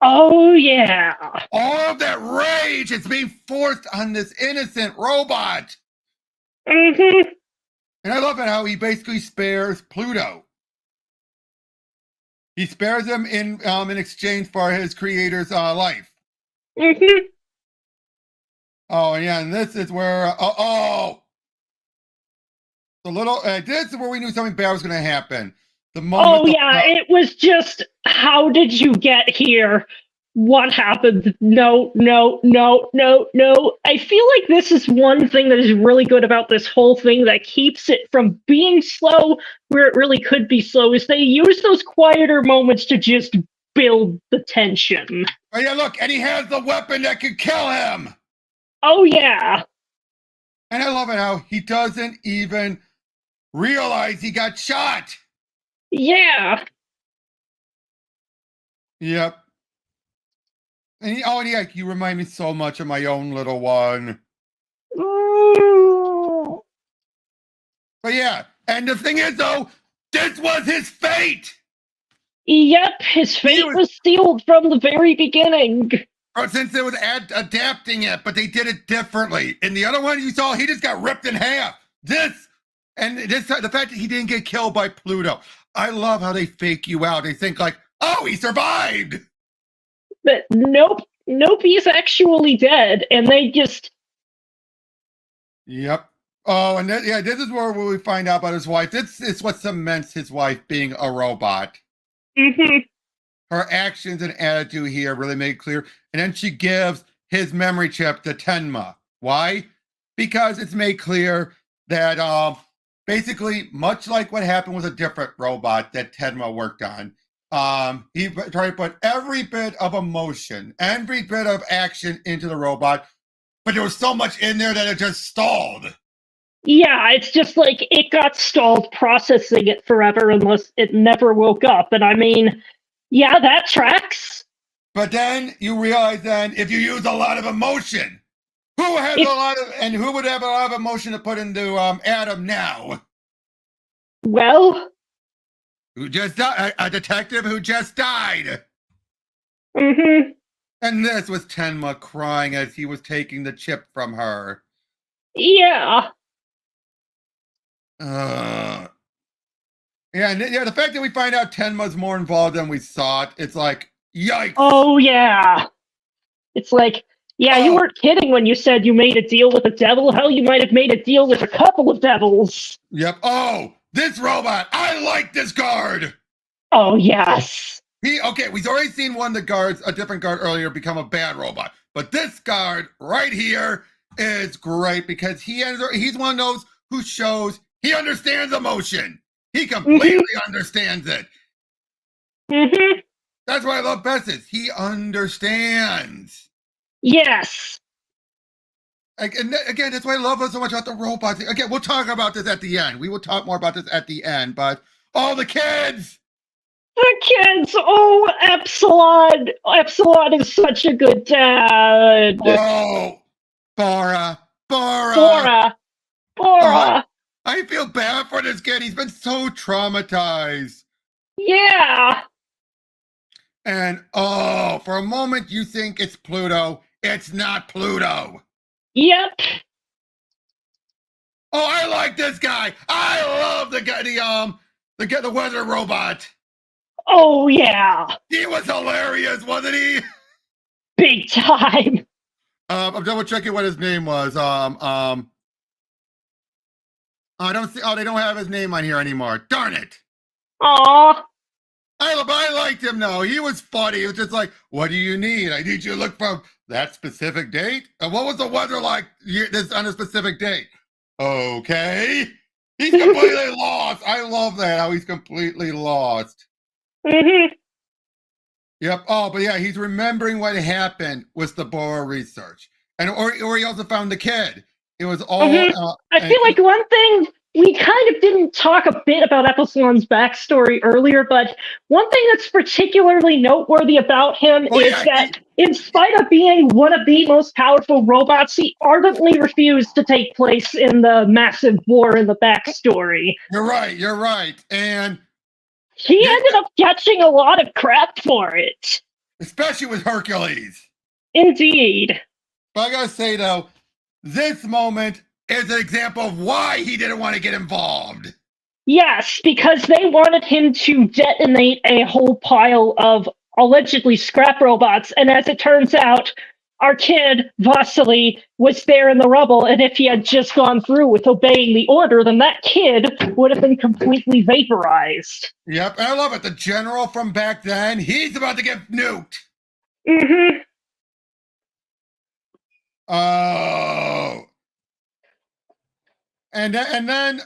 Oh yeah. All of that rage is being forced on this innocent robot. Mm-hmm. And I love it how he basically spares Pluto. He spares him in exchange for his creator's life. Mm-hmm. Oh yeah, and this is where this is where we knew something bad was going to happen. The moment. Oh yeah, it was just, how did you get here? What happened? No. I feel like this is one thing that is really good about this whole thing that keeps it from being slow where it really could be slow, is they use those quieter moments to just build the tension. Oh yeah, look, and he has the weapon that could kill him. Oh yeah. And I love it how he doesn't even realize he got shot. Yeah. Yep. And you remind me so much of my own little one. Ooh. But yeah, and the thing is though, this was his fate. Yep, his fate was sealed from the very beginning. Since they was adapting it, but they did it differently. In the other one you saw, he just got ripped in half. the fact that he didn't get killed by Pluto. I love how they fake you out. They think like, oh, he survived. But nope, he's actually dead, and they just. Yep. Oh, and this is where we find out about his wife. This is what cements his wife being a robot. Mm-hmm. Her actions and attitude here really made clear. And then she gives his memory chip to Tenma. Why? Because it's made clear that basically, much like what happened with a different robot that Tenma worked on, he tried to put every bit of emotion, every bit of action into the robot, but there was so much in there that it just stalled. Yeah, it's just like it got stalled processing it forever unless it never woke up. And I mean, yeah, that tracks. But then you realize then if you use a lot of emotion, who would have a lot of emotion to put into Adam now? Well, who just died? A detective who just died. Mm-hmm. And this was Tenma crying as he was taking the chip from her. Yeah. The fact that we find out Tenma's more involved than we thought, it's like, yikes. Oh, yeah. It's like, yeah, you weren't kidding when you said you made a deal with the devil. Hell, you might have made a deal with a couple of devils. Yep. Oh, this robot. I like this guard. Oh, yes. We've already seen one of the guards, a different guard earlier, become a bad robot. But this guard right here is great because he's one of those who shows he understands emotion. He completely understands it. Mm-hmm. That's what I love best is he understands. Yes. And again, that's why I love so much about the robots. Again, we'll talk about this at the end. We will talk more about this at the end. But the kids. The kids. Oh, Epsilon. Epsilon is such a good dad. Oh, Bora. I feel bad for this kid. He's been so traumatized. Yeah. And for a moment you think it's Pluto. It's not Pluto. Yep. Oh, I like this guy. I love the guy, the weather robot. Oh yeah. He was hilarious, wasn't he? Big time. I'm double checking what his name was. I don't see. Oh, they don't have his name on here anymore. Darn it. Aw. I liked him though. He was funny. He was just like, "What do you need? I need you to look from that specific date. And what was the weather like this on a specific date? Okay." He's completely lost. I love that how he's completely lost. Mm-hmm. Yep. Oh, but yeah, he's remembering what happened with the Bora research, or he also found the kid. It was all. I feel like one thing we kind of didn't talk a bit about Epsilon's backstory earlier, but one thing that's particularly noteworthy about him that in spite of being one of the most powerful robots, he ardently refused to take place in the massive war in the backstory. You're right. And he ended up catching a lot of crap for it. Especially with Hercules. Indeed. But I gotta say, though, this moment is an example of why he didn't want to get involved. Yes, because they wanted him to detonate a whole pile of allegedly scrap robots, and as it turns out, our kid, Vasily, was there in the rubble, and if he had just gone through with obeying the order, then that kid would have been completely vaporized. Yep, and I love it. The general from back then, he's about to get nuked. Mm-hmm. Oh. And then,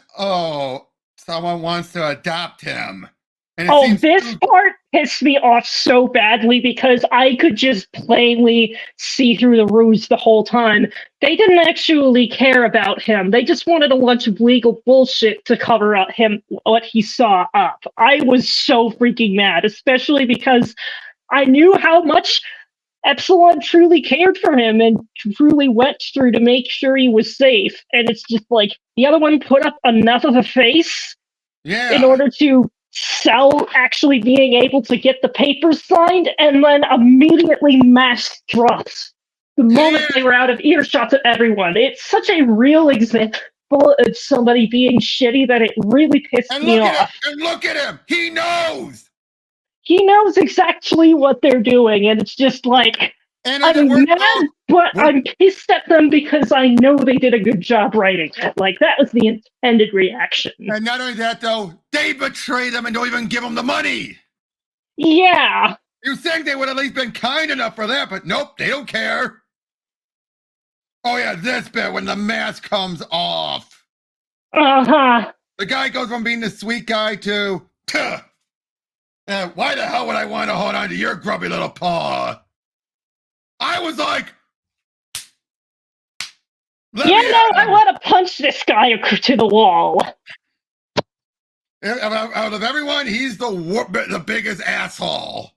someone wants to adopt him. And this part pissed me off so badly because I could just plainly see through the ruse the whole time. They didn't actually care about him. They just wanted a bunch of legal bullshit to cover up what he saw up. I was so freaking mad, especially because I knew how much Epsilon truly cared for him and truly went through to make sure he was safe. And it's just like the other one put up enough of a face in order to sell actually being able to get the papers signed, and then immediately mask drops the moment they were out of earshot of everyone. It's such a real example. somebody being shitty that it really pissed And me look at him! off. And look at him! He knows! He knows exactly what they're doing, and it's just like, And I'm we're mad, told, but we're, I'm pissed at them because I know they did a good job writing it. Like, that was the intended reaction. and not only that, though, they betray them and don't even give them the money. Yeah. You think they would at least been kind enough for that, but nope, they don't care. Oh yeah, this bit when the mask comes off. Uh-huh. The guy goes from being the sweet guy to, why the hell would I want to hold on to your grubby little paw? I was like, I want to punch this guy to the wall. Out of everyone, he's the biggest asshole.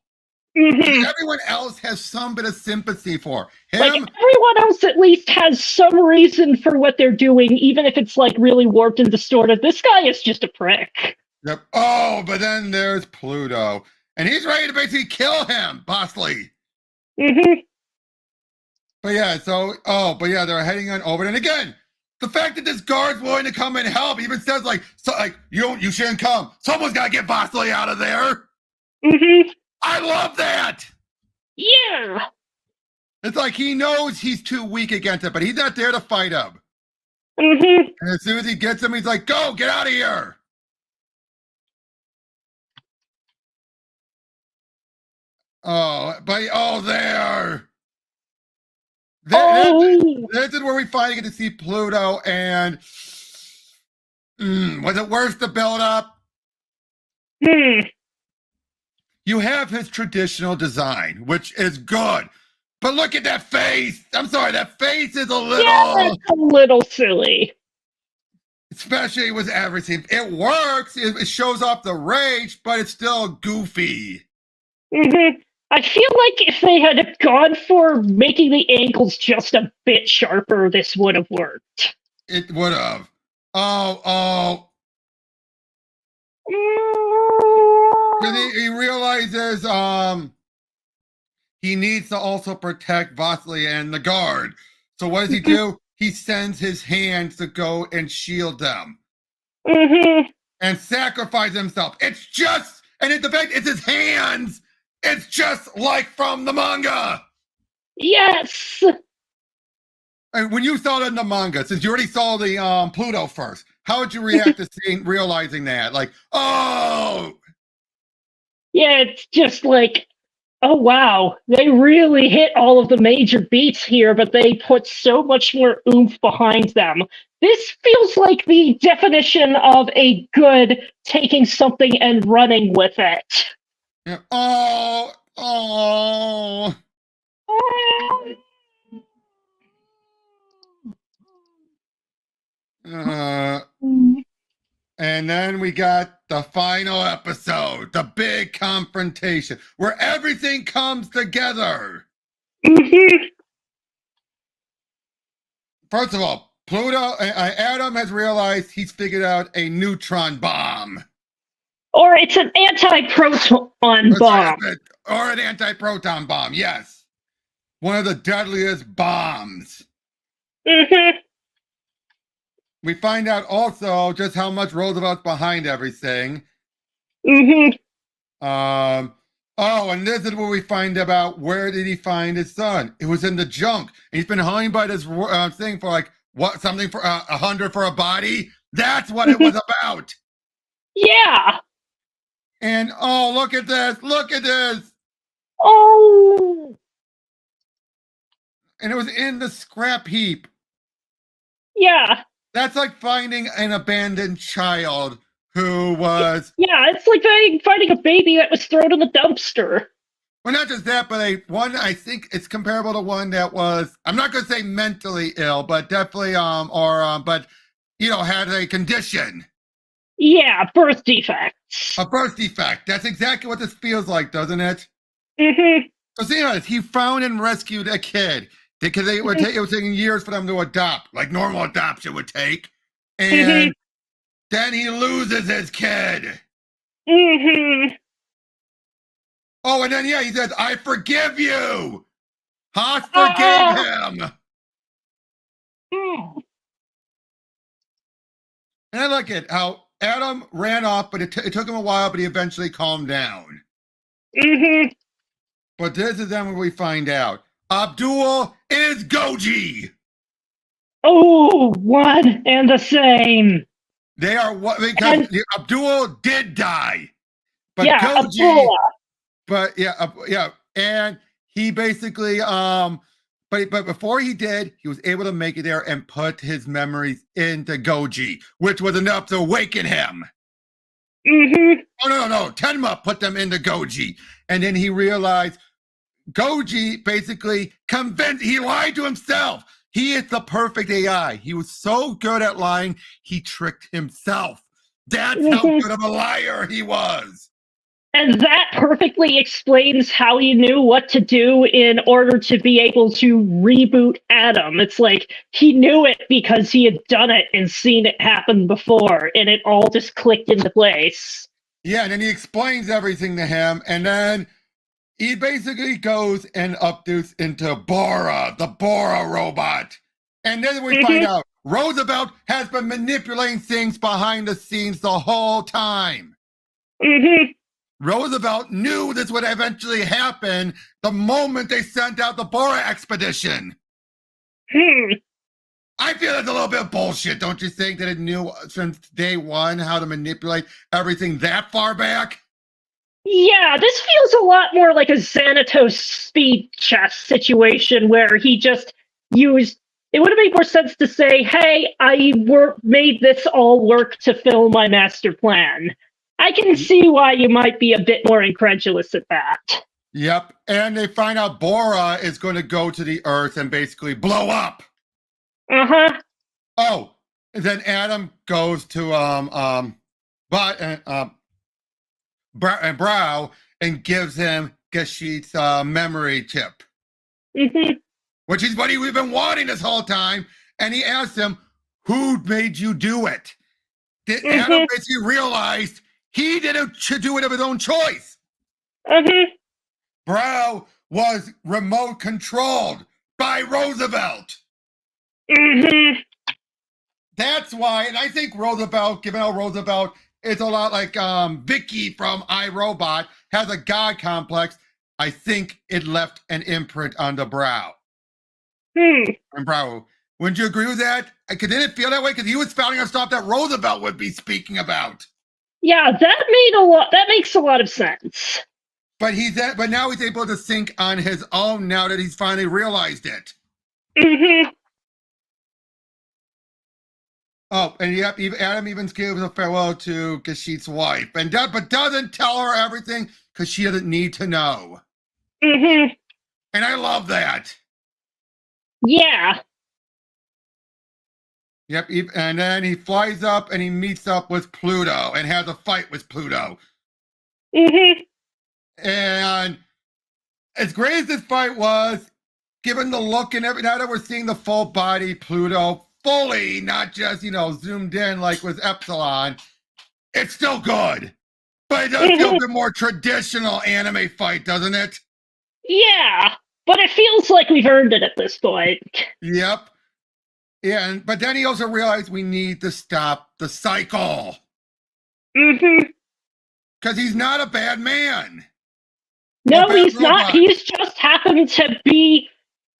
Mm-hmm. Everyone else has some bit of sympathy for him. Like, everyone else at least has some reason for what they're doing, even if it's like really warped and distorted. This guy is just a prick. Yep. Oh, but then there's Pluto, and he's ready to basically kill him, Bosley. Mm-hmm. But yeah, they're heading on over. And again, the fact that this guard's willing to come and help even says like you shouldn't come. Someone's got to get Bosley out of there. Mm-hmm. I love that. Yeah. It's like he knows he's too weak against it, but he's not there to fight him. Mm-hmm. And as soon as he gets him, he's like, "Go, get out of here." There. This is where we finally get to see Pluto, and was it worth the build-up? You have his traditional design, which is good. But look at that face. I'm sorry, that face is a little... Yeah, it's a little silly. Especially with everything. It works. It shows off the rage, but it's still goofy. Mm-hmm. I feel like if they had gone for making the angles just a bit sharper, this would have worked. It would have. Oh. He realizes he needs to also protect Vasily and the guard. So what does he do? He sends his hands to go and shield them. Mm-hmm. And sacrifice himself. It's his hands. It's just like from the manga. Yes. And when you saw it in the manga, since you already saw the Pluto first, how would you react to realizing that? Like, oh. Yeah, it's just like, oh wow, they really hit all of the major beats here, but they put so much more oomph behind them. This feels like the definition of a good taking something and running with it. Yeah. And then we got the final episode, the big confrontation, where everything comes together. Mm-hmm. First of all, Adam has realized he's figured out a neutron bomb. Or it's an anti-proton bomb. Or an anti-proton bomb, yes. One of the deadliest bombs. Mm-hmm. We find out also just how much Roosevelt's behind everything. Mm-hmm. And this is where we find about where did he find his son? It was in the junk. And he's been hung by this thing for like, what, something for 100 for a body? That's what it was about. Yeah. And oh, look at this. Look at this. Oh. And it was in the scrap heap. Yeah. That's like finding an abandoned child who was... Yeah, it's like finding a baby that was thrown in the dumpster. Well, not just that, but I think it's comparable to one that was, I'm not going to say mentally ill, but definitely, had a condition. Yeah, birth defects. A birth defect. That's exactly what this feels like, doesn't it? Mm-hmm. So see, he found and rescued a kid because it was taking years for them to adopt, like normal adoption would take. And then he loses his kid. Mm-hmm. Oh, and then, he says, I forgive you. Haas forgave him. And I like it how Adam ran off, but it took him a while, but he eventually calmed down. Mm-hmm. But this is then where we find out Abdul is Goji. Oh, one and the same. They are what because Abdul did die, but Yeah, Goji. Abdullah. But yeah, and he basically but before he did, he was able to make it there and put his memories into Goji, which was enough to awaken him. Mm-hmm. Oh no, Tenma put them into Goji, and then he realized Goji basically convinced. He lied to himself. He is the perfect AI. He was so good at lying, he tricked himself. That's how good of a liar he was. And that perfectly explains how he knew what to do in order to be able to reboot Adam. It's like he knew it because he had done it and seen it happen before, and it all just clicked into place. Yeah, and then he explains everything to him, and then he basically goes and updates into Bora, the Bora robot. And then we find out Roosevelt has been manipulating things behind the scenes the whole time. Roosevelt knew this would eventually happen the moment they sent out the Bora expedition. I feel that's a little bit of bullshit, don't you think, that it knew since day one how to manipulate everything that far back? Yeah, this feels a lot more like a Xanatos speed chess situation where he just used. It would have made more sense to say, hey, I made this all work to fill my master plan. I can see why you might be a bit more incredulous at that. Yep, and they find out Bora is going to go to the Earth and basically blow up. Uh-huh. Oh, and then Adam goes to Brow and gives him Geschicht's memory chip. Which is what we've been wanting this whole time. And he asks him, who made you do it? Adam basically realized he didn't do it of his own choice. Brow was remote controlled by Roosevelt. That's why, and I think Roosevelt, given how Roosevelt is a lot like Vicky from iRobot, has a God complex, I think it left an imprint on the Brow. And Brow, wouldn't you agree with that? Didn't it feel that way? Because he was spouting on stuff that Roosevelt would be speaking about. Yeah, that makes a lot of sense. But now he's able to think on his own now that he's finally realized it. Oh, and yep, Adam even gives a farewell to Geschicht's wife, but doesn't tell her everything because she doesn't need to know. And I love that. Yeah. Yep, and then he flies up and he meets up with Pluto and has a fight with Pluto. And as great as this fight was, given the look and everything, now that we're seeing the full body Pluto fully, not just, zoomed in like with Epsilon, it's still good. But it does feel a bit more traditional anime fight, doesn't it? Yeah, but it feels like we've earned it at this point. Yep. Yeah, but then he also realized we need to stop the cycle. Because he's not a bad man. No, he's not. He's just happened to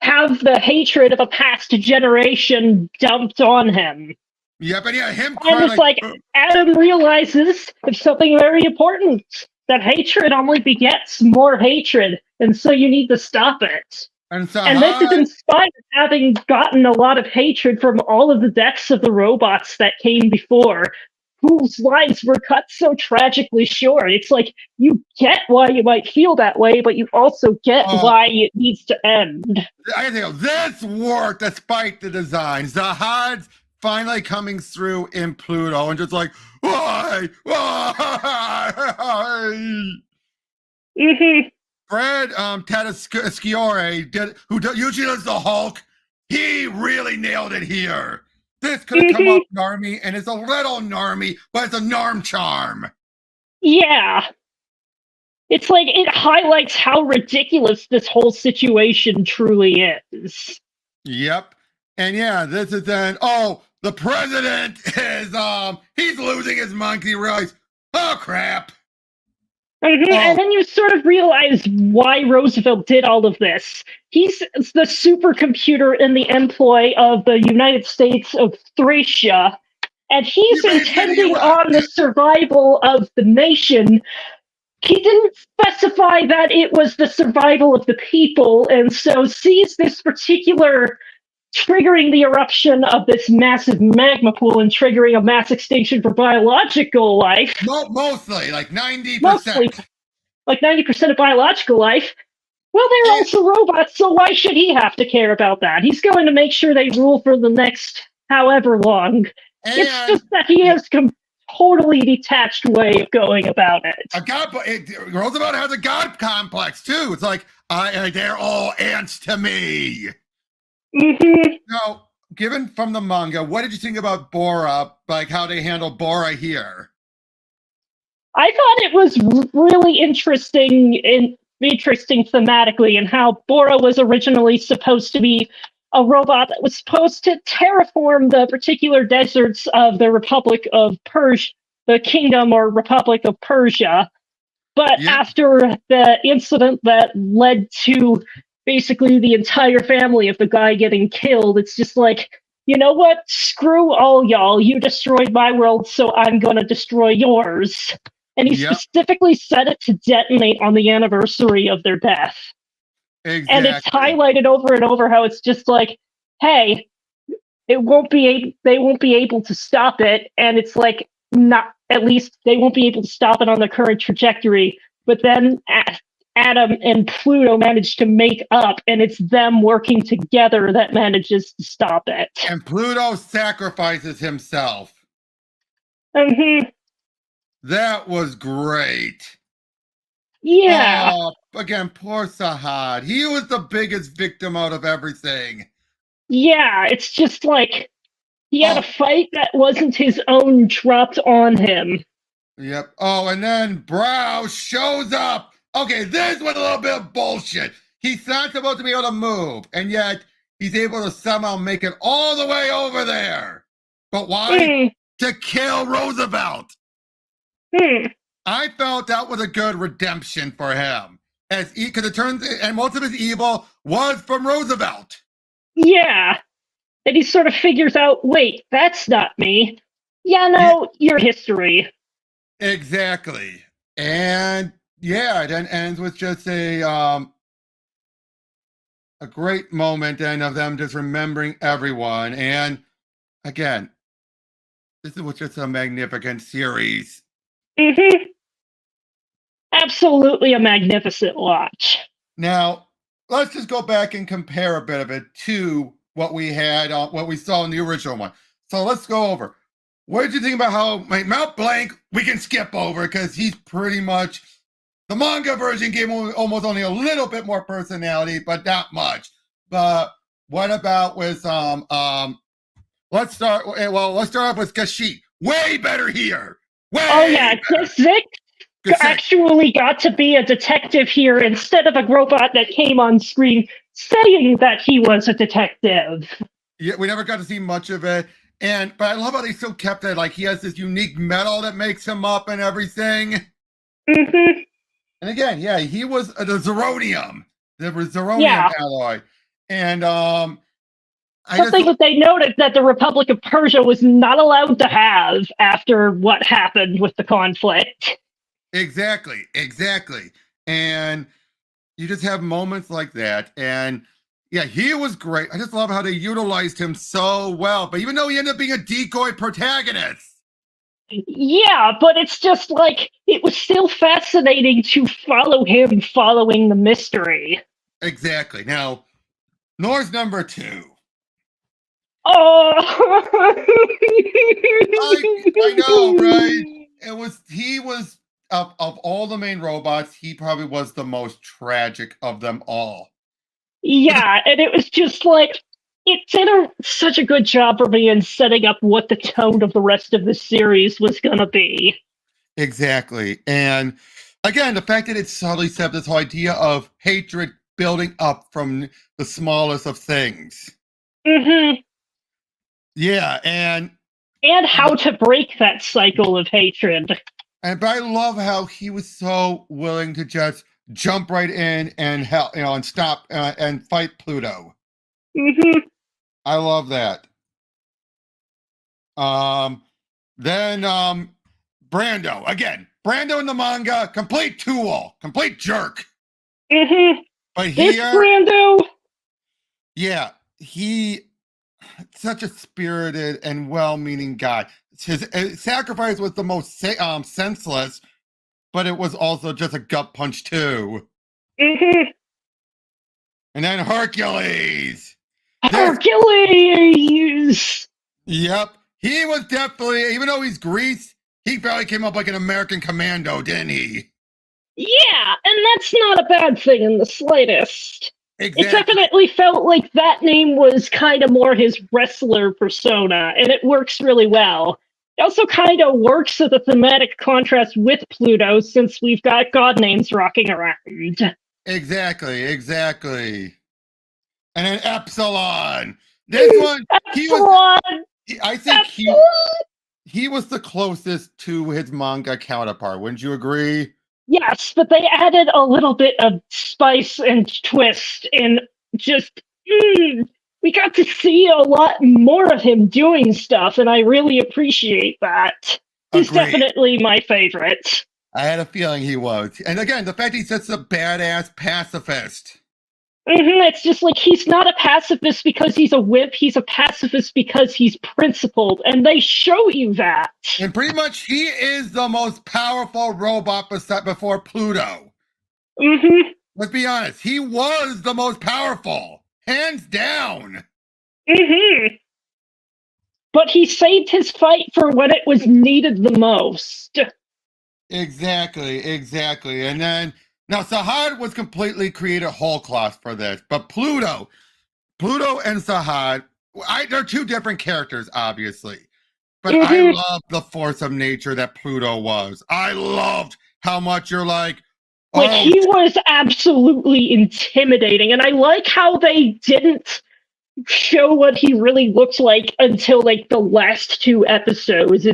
have the hatred of a past generation dumped on him. Yeah, but yeah, him and it's like Adam realizes it's something very important. That hatred only begets more hatred, and so you need to stop it. And this is in spite of having gotten a lot of hatred from all of the deaths of the robots that came before, whose lives were cut so tragically short. It's like, you get why you might feel that way, but you also get why it needs to end. I think this worked despite the designs. The HUDs finally coming through in Pluto and just like, why? Fred Tatasciore, who usually does the Hulk, he really nailed it here. This could have come up Narmy, and it's a little Narmy, but it's a Narm charm. Yeah. It's like, it highlights how ridiculous this whole situation truly is. Yep. And yeah, this is then, the president is he's losing his mind 'cause he realized, oh crap. And then you sort of realize why Roosevelt did all of this. He's the supercomputer in the employ of the United States of Thracia, and he's He made the intending US. on the survival of the nation. He didn't specify that it was the survival of the people, and so sees this particular triggering the eruption of this massive magma pool and triggering a mass extinction for biological life. Mostly, like 90%. Mostly, like 90% of biological life. Well, they're also robots, so why should he have to care about that? He's going to make sure they rule for the next however long. It's just that he has a totally detached way of going about it. Roosevelt has a god complex too. It's like they're all ants to me. Now, given from the manga, what did you think about Bora? Like how they handle Bora here? I thought it was really interesting thematically, and how Bora was originally supposed to be a robot that was supposed to terraform the particular deserts of the Republic of Persia, the Kingdom or Republic of Persia. But after the incident that led to basically the entire family of the guy getting killed, it's just like, you know what? Screw all y'all. You destroyed my world, so I'm going to destroy yours. And he specifically set it to detonate on the anniversary of their death. Exactly. And it's highlighted over and over how it's just like, hey, they won't be able to stop it, and it's like, not at least they won't be able to stop it on the current trajectory. But then Adam and Pluto managed to make up, and it's them working together that manages to stop it. And Pluto sacrifices himself. That was great. Yeah. Again, poor Sahad. He was the biggest victim out of everything. Yeah, it's just like he had a fight that wasn't his own dropped on him. Yep. Oh, and then Brow shows up. Okay, this was a little bit of bullshit. He's not supposed to be able to move, and yet he's able to somehow make it all the way over there. But why? To kill Roosevelt. I felt that was a good redemption for him, because it turns, and most of his evil was from Roosevelt. Yeah, and he sort of figures out, wait, that's not me. Yeah, no, your history. Exactly, and yeah, it then ends with just a great moment, and of them just remembering everyone. And again, this was just a magnificent series. Absolutely a magnificent watch. Now, let's just go back and compare a bit of it to what we had, what we saw in the original one. So let's go over. What did you think about how Mount Blank we can skip over, because he's pretty much, the manga version gave him almost only a little bit more personality, but not much. But what about with let's start off with Gesicht. Way better here. Gesicht actually got to be a detective here instead of a robot that came on screen saying that he was a detective. Yeah, we never got to see much of it. But I love how they still kept it, like he has this unique metal that makes him up and everything. And again, yeah, he was the zeronium alloy. And something that they noted that the Republic of Persia was not allowed to have after what happened with the conflict. Exactly. And you just have moments like that. And yeah, he was great. I just love how they utilized him so well. But even though he ended up being a decoy protagonist. Yeah, but it's just like, it was still fascinating to follow him following the mystery. Exactly. Now, Nor's number 2. Oh, I know, right? He was of all the main robots, he probably was the most tragic of them all. Yeah, and it was just like, it did such a good job for me in setting up what the tone of the rest of the series was going to be. Exactly. And again, the fact that it subtly set this whole idea of hatred building up from the smallest of things. Yeah, and how to break that cycle of hatred. but I love how he was so willing to just jump right in and help, and stop and fight Pluto. Mm-hmm. I love that. Um, then Brando again. Brando in the manga, complete tool, complete jerk. Mm-hmm. But This here, Brando, yeah, he such a spirited and well-meaning guy. His sacrifice was the most senseless, but it was also just a gut punch too. mm-hmm. And then Hercules. Hercules. Yep, he was definitely, even though he's Greece, he barely came up like an American commando, didn't he? Yeah, and that's not a bad thing in the slightest. Exactly. It definitely felt like that name was kind of more his wrestler persona, and it works really well. It also kind of works as a thematic contrast with Pluto, since we've got god names rocking around. Exactly. And then Epsilon. This one, Epsilon! I think he was the closest to his manga counterpart. Wouldn't you agree? Yes, but they added a little bit of spice and twist, and just we got to see a lot more of him doing stuff, and I really appreciate that. He's Agreed. definitely my favorite. I had a feeling he was. And again, the fact he's such a badass pacifist. It's just like he's not a pacifist because he's a whip, he's a pacifist because he's principled, and they show you that. And pretty much he is the most powerful robot before Pluto. Mm-hmm. Let's be honest, he was the most powerful, hands down. Mm-hmm. But he saved his fight for when it was needed the most. Exactly. And then, now Sahad was completely created whole cloth for this, but Pluto and Sahad, they're two different characters, obviously. But I love the force of nature that Pluto was. I loved how much you're like, he was absolutely intimidating, and I like how they didn't show what he really looked like until like the last two episodes.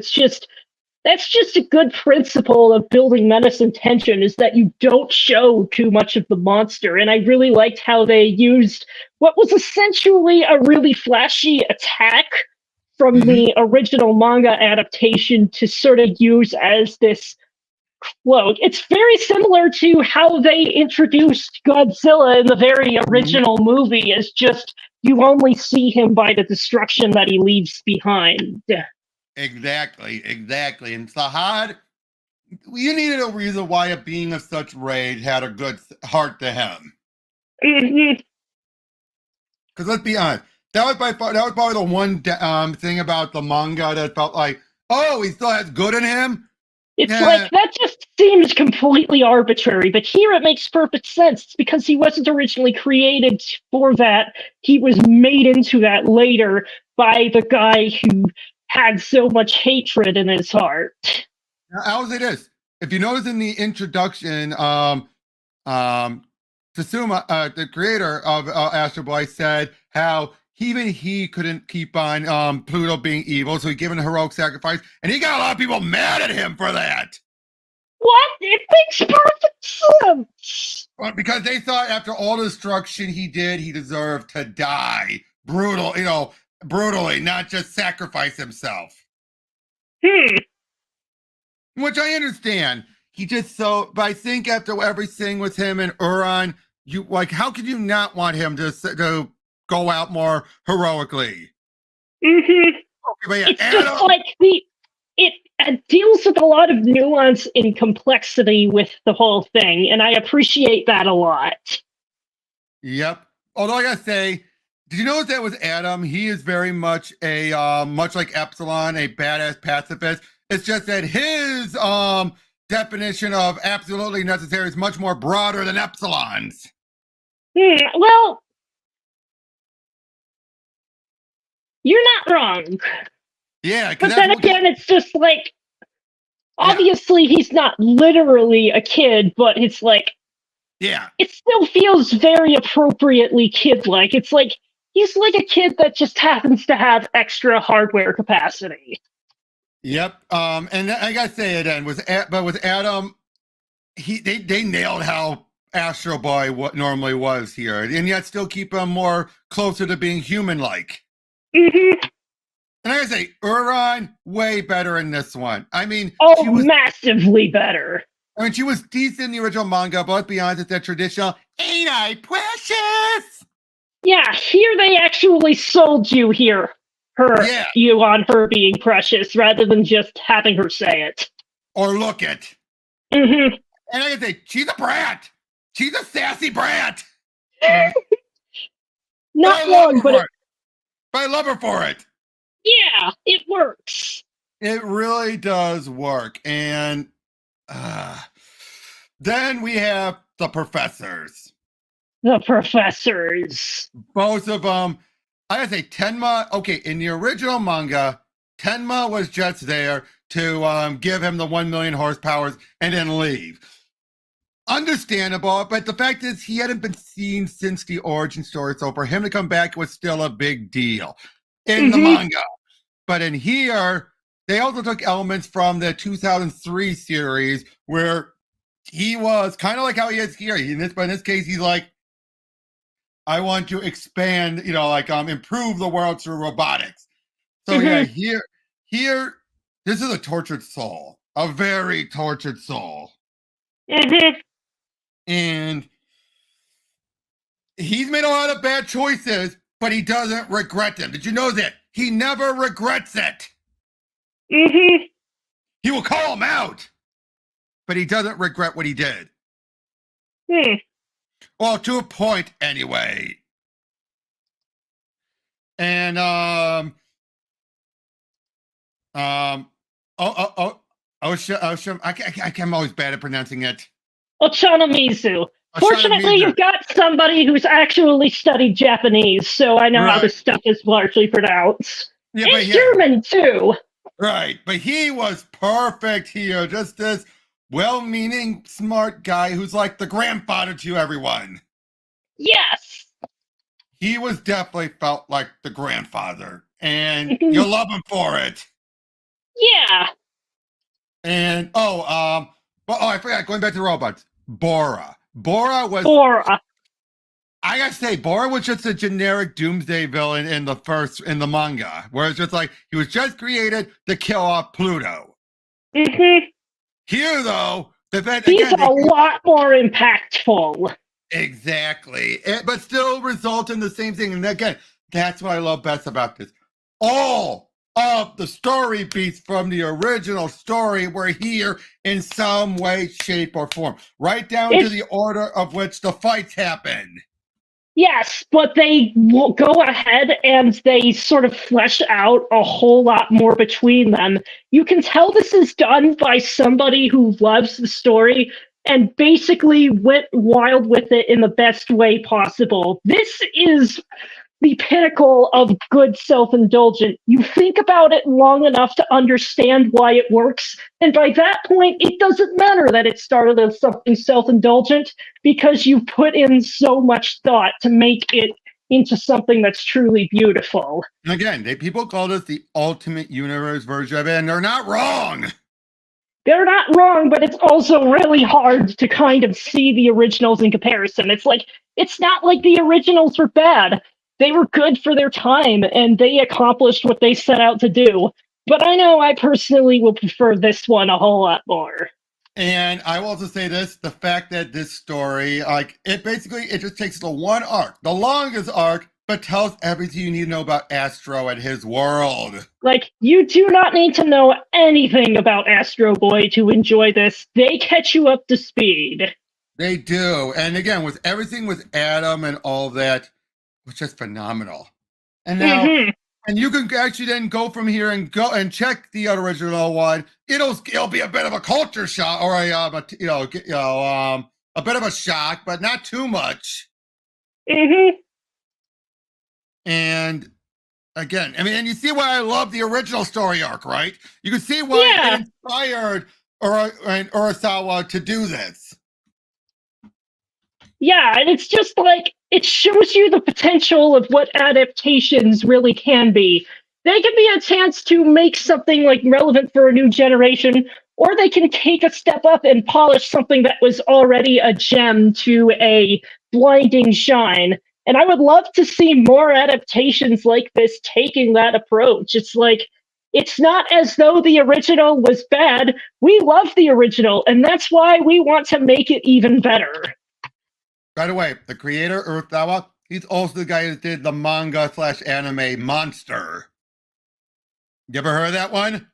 That's just a good principle of building menace and tension, is that you don't show too much of the monster. And I really liked how they used what was essentially a really flashy attack from the original manga adaptation to sort of use as this cloak. It's very similar to how they introduced Godzilla in the very original movie, as just you only see him by the destruction that he leaves behind. Exactly. And Sahad, you needed a reason why a being of such rage had a good heart to him. Because let's be honest, that was probably the one thing about the manga that felt like, oh, he still has good in him. It's like, that just seems completely arbitrary, but here it makes perfect sense. It's because he wasn't originally created for that. He was made into that later by the guy who had so much hatred in his heart. Now, I'll say this. If you notice in the introduction, Tsuma, the creator of Astro Boy, said how even he couldn't keep on Pluto being evil, so he gave an heroic sacrifice, and he got a lot of people mad at him for that. What? It makes perfect sense. Well, because they thought after all the destruction he did, he deserved to die brutally, not just sacrifice himself. Which I understand. But I think after everything with him and Uran, how could you not want him to go out more heroically? Okay, but yeah, it's just like it deals with a lot of nuance and complexity with the whole thing, and I appreciate that a lot. Yep. Although I gotta say, did you notice that was Adam? He is very much much like Epsilon, a badass pacifist. It's just that his definition of absolutely necessary is much more broader than Epsilon's. Well, you're not wrong. Yeah, but then again, it's just like, obviously he's not literally a kid, but it's like, yeah, it still feels very appropriately kid-like. It's like He's like a kid that just happens to have extra hardware capacity. Yep. And I gotta say it then with Adam, they nailed how Astro Boy normally was here, and yet still keep him more closer to being human-like. Mm-hmm. And I gotta say, Uran, way better in this one. I mean, Oh, massively better. I mean, she was decent in the original manga, but let's be honest, it's that traditional, ain't I precious? Yeah, here they actually sold you you on her being precious rather than just having her say it. Or look it. Mm-hmm. And I gotta say, she's a brat. She's a sassy brat. Not long, but I love her for it. Yeah, it works. It really does work. And then we have the professors. The professors. Both of them. I gotta say, Tenma, okay, in the original manga, Tenma was just there to give him the 1 million horsepower and then leave. Understandable, but the fact is he hadn't been seen since the origin story, so for him to come back was still a big deal in the manga. But in here, they also took elements from the 2003 series where he was kind of like how he is here. But in this case, he's like, I want to expand, improve the world through robotics. So yeah, here, this is a tortured soul, a very tortured soul. And he's made a lot of bad choices, but he doesn't regret them. Did you know that? He never regrets it. He will call him out, but he doesn't regret what he did. Well, to a point, anyway. And I'm always bad at pronouncing it. Ochanomizu. Fortunately, you've got somebody who's actually studied Japanese, so I know how this stuff is largely pronounced. Yeah, and German, too. Right, but he was perfect here. Just this well-meaning, smart guy who's like the grandfather to everyone. Yes. He was definitely felt like the grandfather, and you'll love him for it. Yeah. And, I forgot, going back to the robots. Bora. Bora. I gotta say, Bora was just a generic doomsday villain in the manga, where it's just like, he was just created to kill off Pluto. Here, though, he's a lot more impactful. Exactly. But still result in the same thing. And again, that's what I love best about this. All of the story beats from the original story were here in some way, shape, or form. Right down to the order of which the fights happen. Yes, but they go ahead and they sort of flesh out a whole lot more between them. You can tell this is done by somebody who loves the story and basically went wild with it in the best way possible. This is the pinnacle of good self-indulgent. You think about it long enough to understand why it works, and by that point, it doesn't matter that it started as something self-indulgent because you put in so much thought to make it into something that's truly beautiful. And again, people call this the Ultimate Universe version of it, and they're not wrong. They're not wrong, but it's also really hard to kind of see the originals in comparison. It's not like the originals were bad. They were good for their time, and they accomplished what they set out to do. But I know I personally will prefer this one a whole lot more. And I will also say this, the fact that this story, it just takes the one arc, the longest arc, but tells everything you need to know about Astro and his world. You do not need to know anything about Astro Boy to enjoy this. They catch you up to speed. They do. And again, with everything with Adam and all that, which is phenomenal. And now, and you can actually then go from here and go and check the original one. It'll be a bit of a culture shock, or a bit of a shock, but not too much. And again, and you see why I love the original story arc, right? You can see why it inspired Urasawa to do this. Yeah, and it's just it shows you the potential of what adaptations really can be. They can be a chance to make something like relevant for a new generation, or they can take a step up and polish something that was already a gem to a blinding shine. And I would love to see more adaptations like this taking that approach. It's like, it's not as though the original was bad. We love the original, and that's why we want to make it even better. By the way, the creator, Urasawa, he's also the guy who did the manga/anime Monster. You ever heard of that one?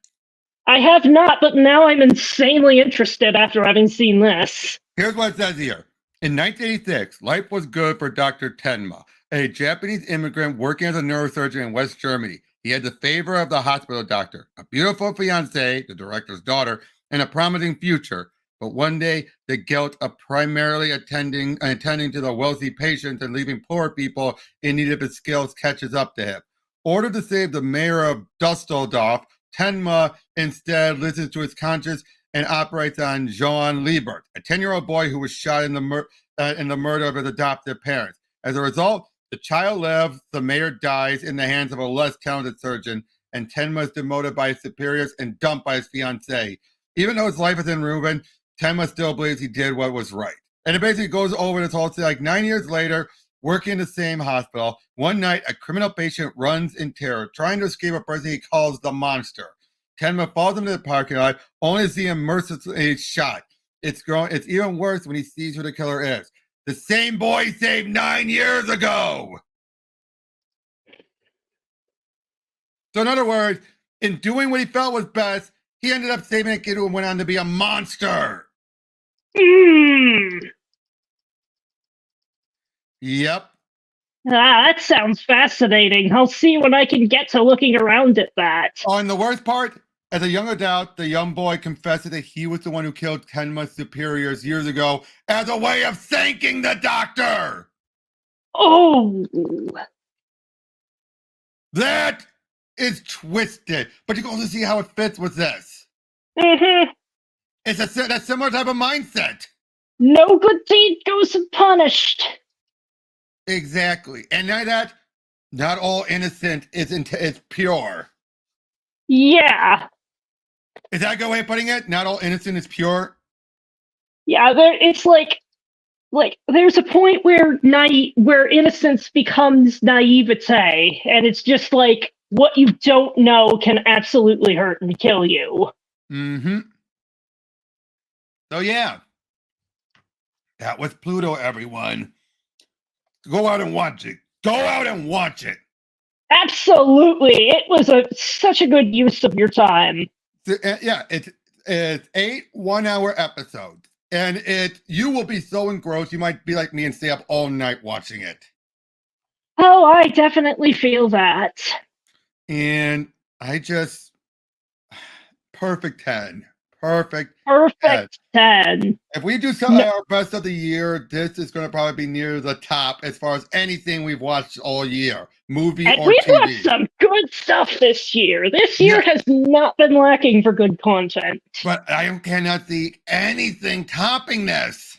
I have not, but now I'm insanely interested after having seen this. Here's what it says here. In 1986, life was good for Dr. Tenma, a Japanese immigrant working as a neurosurgeon in West Germany. He had the favor of the hospital doctor, a beautiful fiancée, the director's daughter, and a promising future. But one day, the guilt of primarily attending to the wealthy patients and leaving poor people in need of his skills catches up to him. Ordered to save the mayor of Dusseldorf, Tenma instead listens to his conscience and operates on Jean Liebert, a 10-year-old boy who was shot in the murder of his adoptive parents. As a result, the child lives, the mayor dies in the hands of a less talented surgeon, and Tenma is demoted by his superiors and dumped by his fiancée. Even though his life is in ruin, Tenma still believes he did what was right. And it basically goes over this whole thing. Like 9 years later, working in the same hospital, one night a criminal patient runs in terror, trying to escape a person he calls the Monster. Tenma falls into the parking lot, only to see him mercilessly shot. It's even worse when he sees who the killer is. The same boy he saved 9 years ago. So in other words, in doing what he felt was best, he ended up saving a kid who went on to be a monster. Yep. That sounds fascinating. I'll see when I can get to looking around at that. Oh, and the worst part, as a young adult, the young boy confesses that he was the one who killed Tenma's superiors years ago as a way of thanking the doctor. Oh. That is twisted. But you can also see how it fits with this. Mm-hmm. It's a similar type of mindset. No good deed goes unpunished. Exactly. And now that not all innocent is pure. Yeah. Is that a good way of putting it? Not all innocent is pure? Yeah, it's like there's a point where innocence becomes naivete, and it's just like what you don't know can absolutely hurt and kill you. Mm-hmm. So yeah. That was Pluto, everyone. Go out and watch it. Go out and watch it. Absolutely. It was such a good use of your time. Yeah, it's 8 1-hour episodes. And you will be so engrossed, you might be like me and stay up all night watching it. Oh, I definitely feel that. And I just perfect 10. Perfect 10. If we do some our best of the year, this is going to probably be near the top as far as anything we've watched all year, movie and or we've TV. watched some good stuff this year. This year has not been lacking for good content. But I cannot see anything topping this.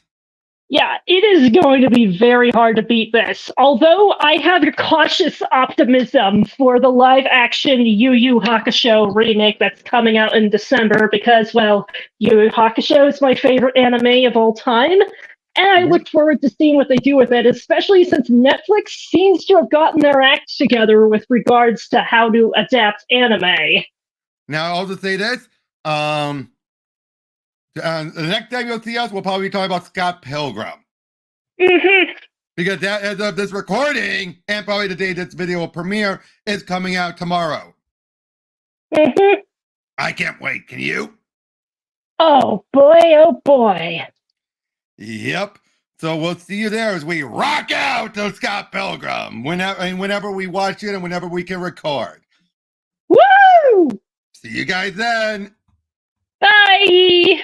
Yeah, it is going to be very hard to beat this. Although I have a cautious optimism for the live-action Yu Yu Hakusho remake that's coming out in December because, well, Yu Yu Hakusho is my favorite anime of all time, and I look forward to seeing what they do with it, especially since Netflix seems to have gotten their act together with regards to how to adapt anime. Now, I'll just say this. The next time you'll see us, we'll probably be talking about Scott Pilgrim. Mm-hmm. Because that, as of this recording, and probably the day this video will premiere, is coming out tomorrow. Mm-hmm. I can't wait. Can you? Oh boy, oh boy. Yep. So we'll see you there as we rock out to Scott Pilgrim whenever we watch it and whenever we can record. Woo! See you guys then. Bye!